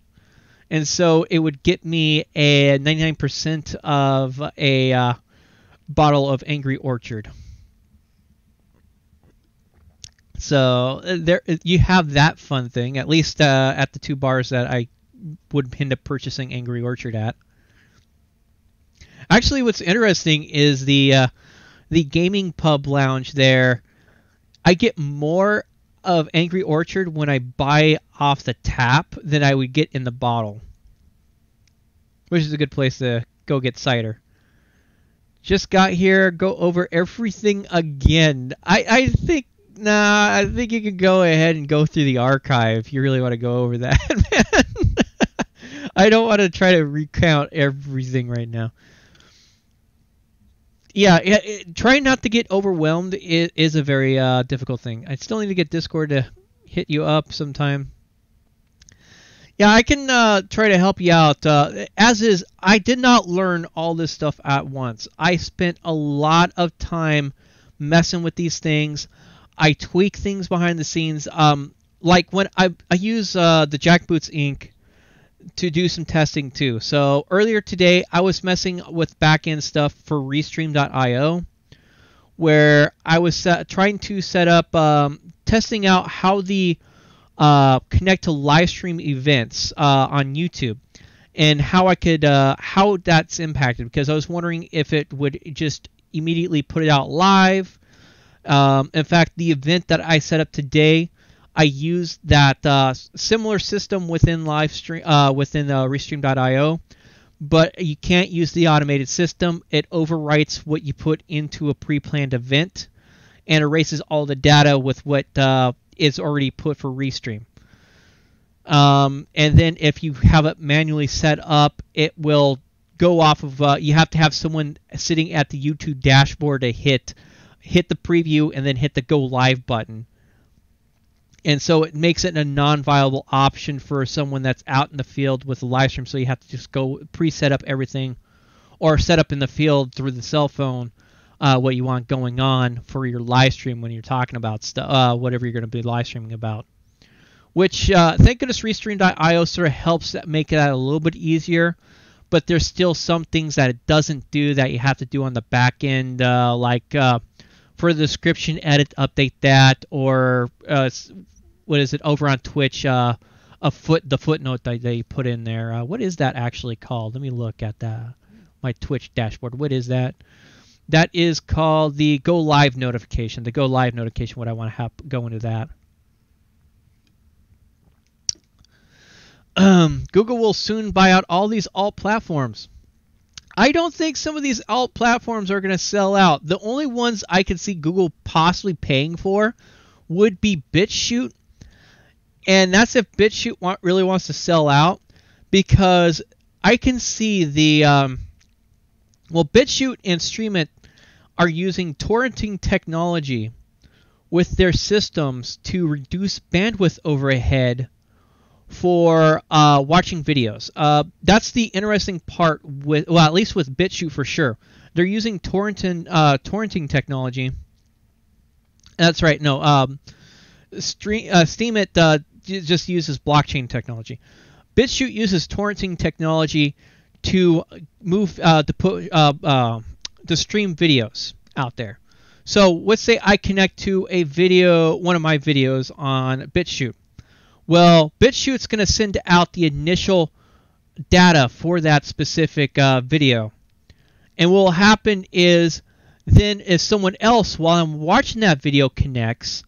And so it would get me a 99% of a bottle of Angry Orchard. So there, you have that fun thing, at least at the two bars that I would end up purchasing Angry Orchard at. Actually, what's interesting is the gaming pub lounge there. I get more of Angry Orchard when I buy off the tap than I would get in the bottle, which is a good place to go get cider. Just got here, go over everything again. I think you can go ahead and go through the archive if you really want to go over that, man. I don't want to try to recount everything right now. Yeah, trying not to get overwhelmed is a very difficult thing. I still need to get Discord to hit you up sometime. Yeah, I can try to help you out. As is, I did not learn all this stuff at once. I spent a lot of time messing with these things. I tweak things behind the scenes. Like when I use the Jackboots Inc. to do some testing too. So earlier today, I was messing with back-end stuff for Restream.io, where I was trying to set up, testing out how the connect to live stream events on YouTube, and how I could how that's impacted, because I was wondering if it would just immediately put it out live. In fact, the event that I set up today, I used that similar system within within Restream.io, but you can't use the automated system. It overwrites what you put into a pre-planned event and erases all the data with what is already put for Restream. And then if you have it manually set up, it will go off of, you have to have someone sitting at the YouTube dashboard to hit the preview and then hit the go live button. And so it makes it a non-viable option for someone that's out in the field with a live stream. So you have to just go pre-set up everything, or set up in the field through the cell phone what you want going on for your live stream when you're talking about stuff, whatever you're going to be live streaming about. Which, thank goodness, Restream.io sort of helps make that a little bit easier. But there's still some things that it doesn't do that you have to do on the back end, like for the description edit, update that, or what is it over on Twitch? The footnote that they put in there. What is that actually called? Let me look at my Twitch dashboard. What is that? That is called the Go Live notification. The Go Live notification. What I want to have go into that. Google will soon buy out all these alt platforms. I don't think some of these alt platforms are going to sell out. The only ones I could see Google possibly paying for would be BitChute, and that's if BitChute really wants to sell out, because I can see the BitChute and StreamIt are using torrenting technology with their systems to reduce bandwidth overhead for watching videos. That's the interesting part with, well, at least with BitChute for sure. They're using torrenting technology. That's right. No, StreamIt just uses blockchain technology. BitChute uses torrenting technology to move to stream videos out there. So let's say I connect to a video, one of my videos on BitChute. Well, BitChute's going to send out the initial data for that specific video. And what will happen is then if someone else, while I'm watching that video, connects,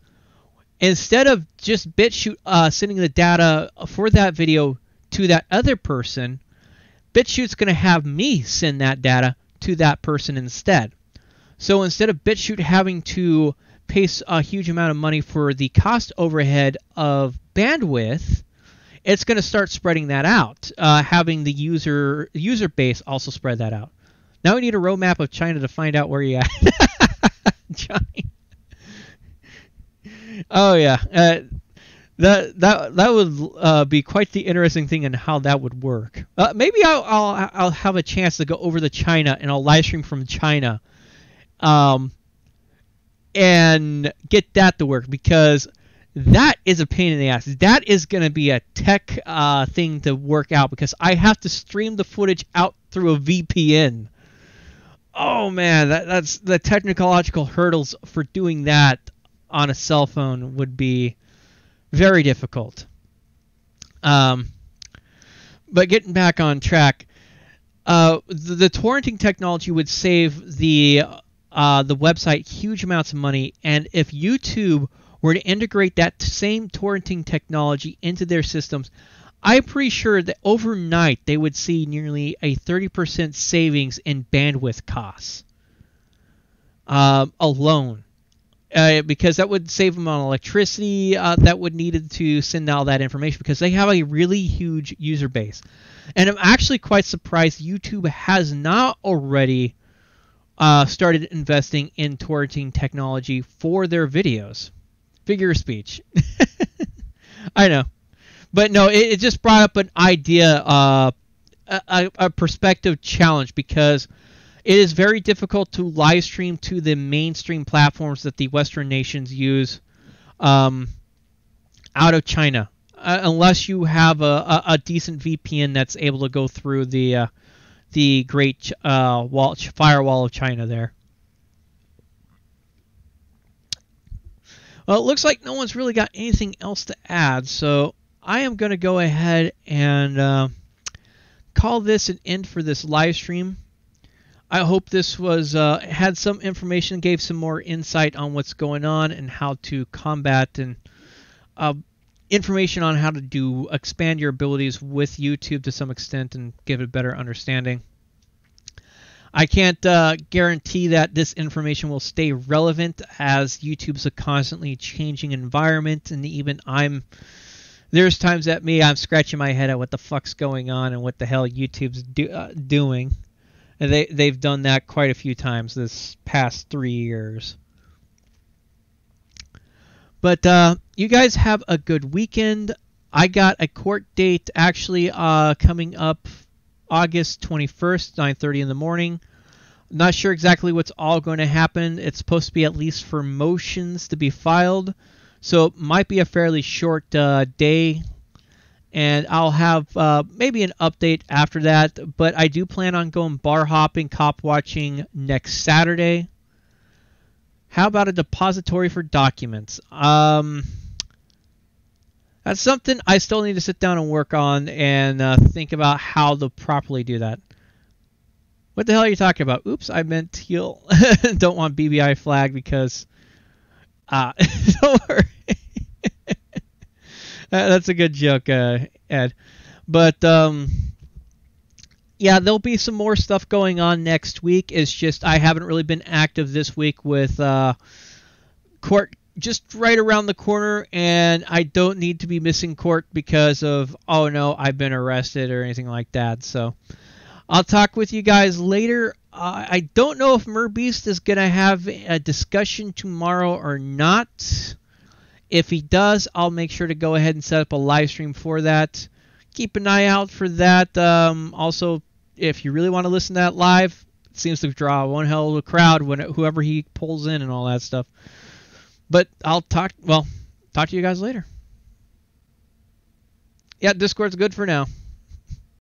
instead of just BitChute sending the data for that video to that other person, BitChute's going to have me send that data to that person instead. So instead of BitChute having to pay a huge amount of money for the cost overhead of bandwidth, it's going to start spreading that out, having the user base also spread that out. Now we need a roadmap of China to find out where you're at. Johnny. Oh yeah, that would be quite the interesting thing and how that would work. Maybe I'll have a chance to go over to China and I'll live stream from China, and get that to work, because that is a pain in the ass. That is going to be a tech thing to work out, because I have to stream the footage out through a VPN. Oh man, that's the technological hurdles for doing that on a cell phone would be very difficult. But getting back on track, the torrenting technology would save the website huge amounts of money, and if YouTube were to integrate that same torrenting technology into their systems, I'm pretty sure that overnight they would see nearly a 30% savings in bandwidth costs alone. Because that would save them on electricity that would needed to send all that information, because they have a really huge user base. And I'm actually quite surprised YouTube has not already started investing in torrenting technology for their videos. Figure of speech. I know. But no, it just brought up an idea, a perspective challenge, because it is very difficult to live stream to the mainstream platforms that the Western nations use out of China, unless you have a decent VPN that's able to go through the great firewall of China there. Well, it looks like no one's really got anything else to add, so I am going to go ahead and call this an end for this live stream. I hope this was had some information, gave some more insight on what's going on and how to combat, and information on how to expand your abilities with YouTube to some extent and give it a better understanding. I can't guarantee that this information will stay relevant, as YouTube's a constantly changing environment, and even there's times that I'm scratching my head at what the fuck's going on and what the hell YouTube's doing. And they've done that quite a few times this past 3 years. But you guys have a good weekend. I got a court date actually coming up August 21st, 9:30 in the morning. Not sure exactly what's all going to happen. It's supposed to be at least for motions to be filed, so it might be a fairly short day. And I'll have maybe an update after that. But I do plan on going bar hopping, cop watching next Saturday. How about a depository for documents? That's something I still need to sit down and work on and think about how to properly do that. What the hell are you talking about? Oops, I meant teal. Don't want BBI flag because... don't worry. That's a good joke, Ed. But yeah, there'll be some more stuff going on next week. It's just I haven't really been active this week with court just right around the corner, and I don't need to be missing court because of, oh no, I've been arrested or anything like that. So I'll talk with you guys later. I don't know if Merbeast is going to have a discussion tomorrow or not. If he does, I'll make sure to go ahead and set up a live stream for that. Keep an eye out for that. Also, if you really want to listen to that live, it seems to draw one hell of a crowd when whoever he pulls in and all that stuff. But I'll talk to you guys later. Yeah, Discord's good for now.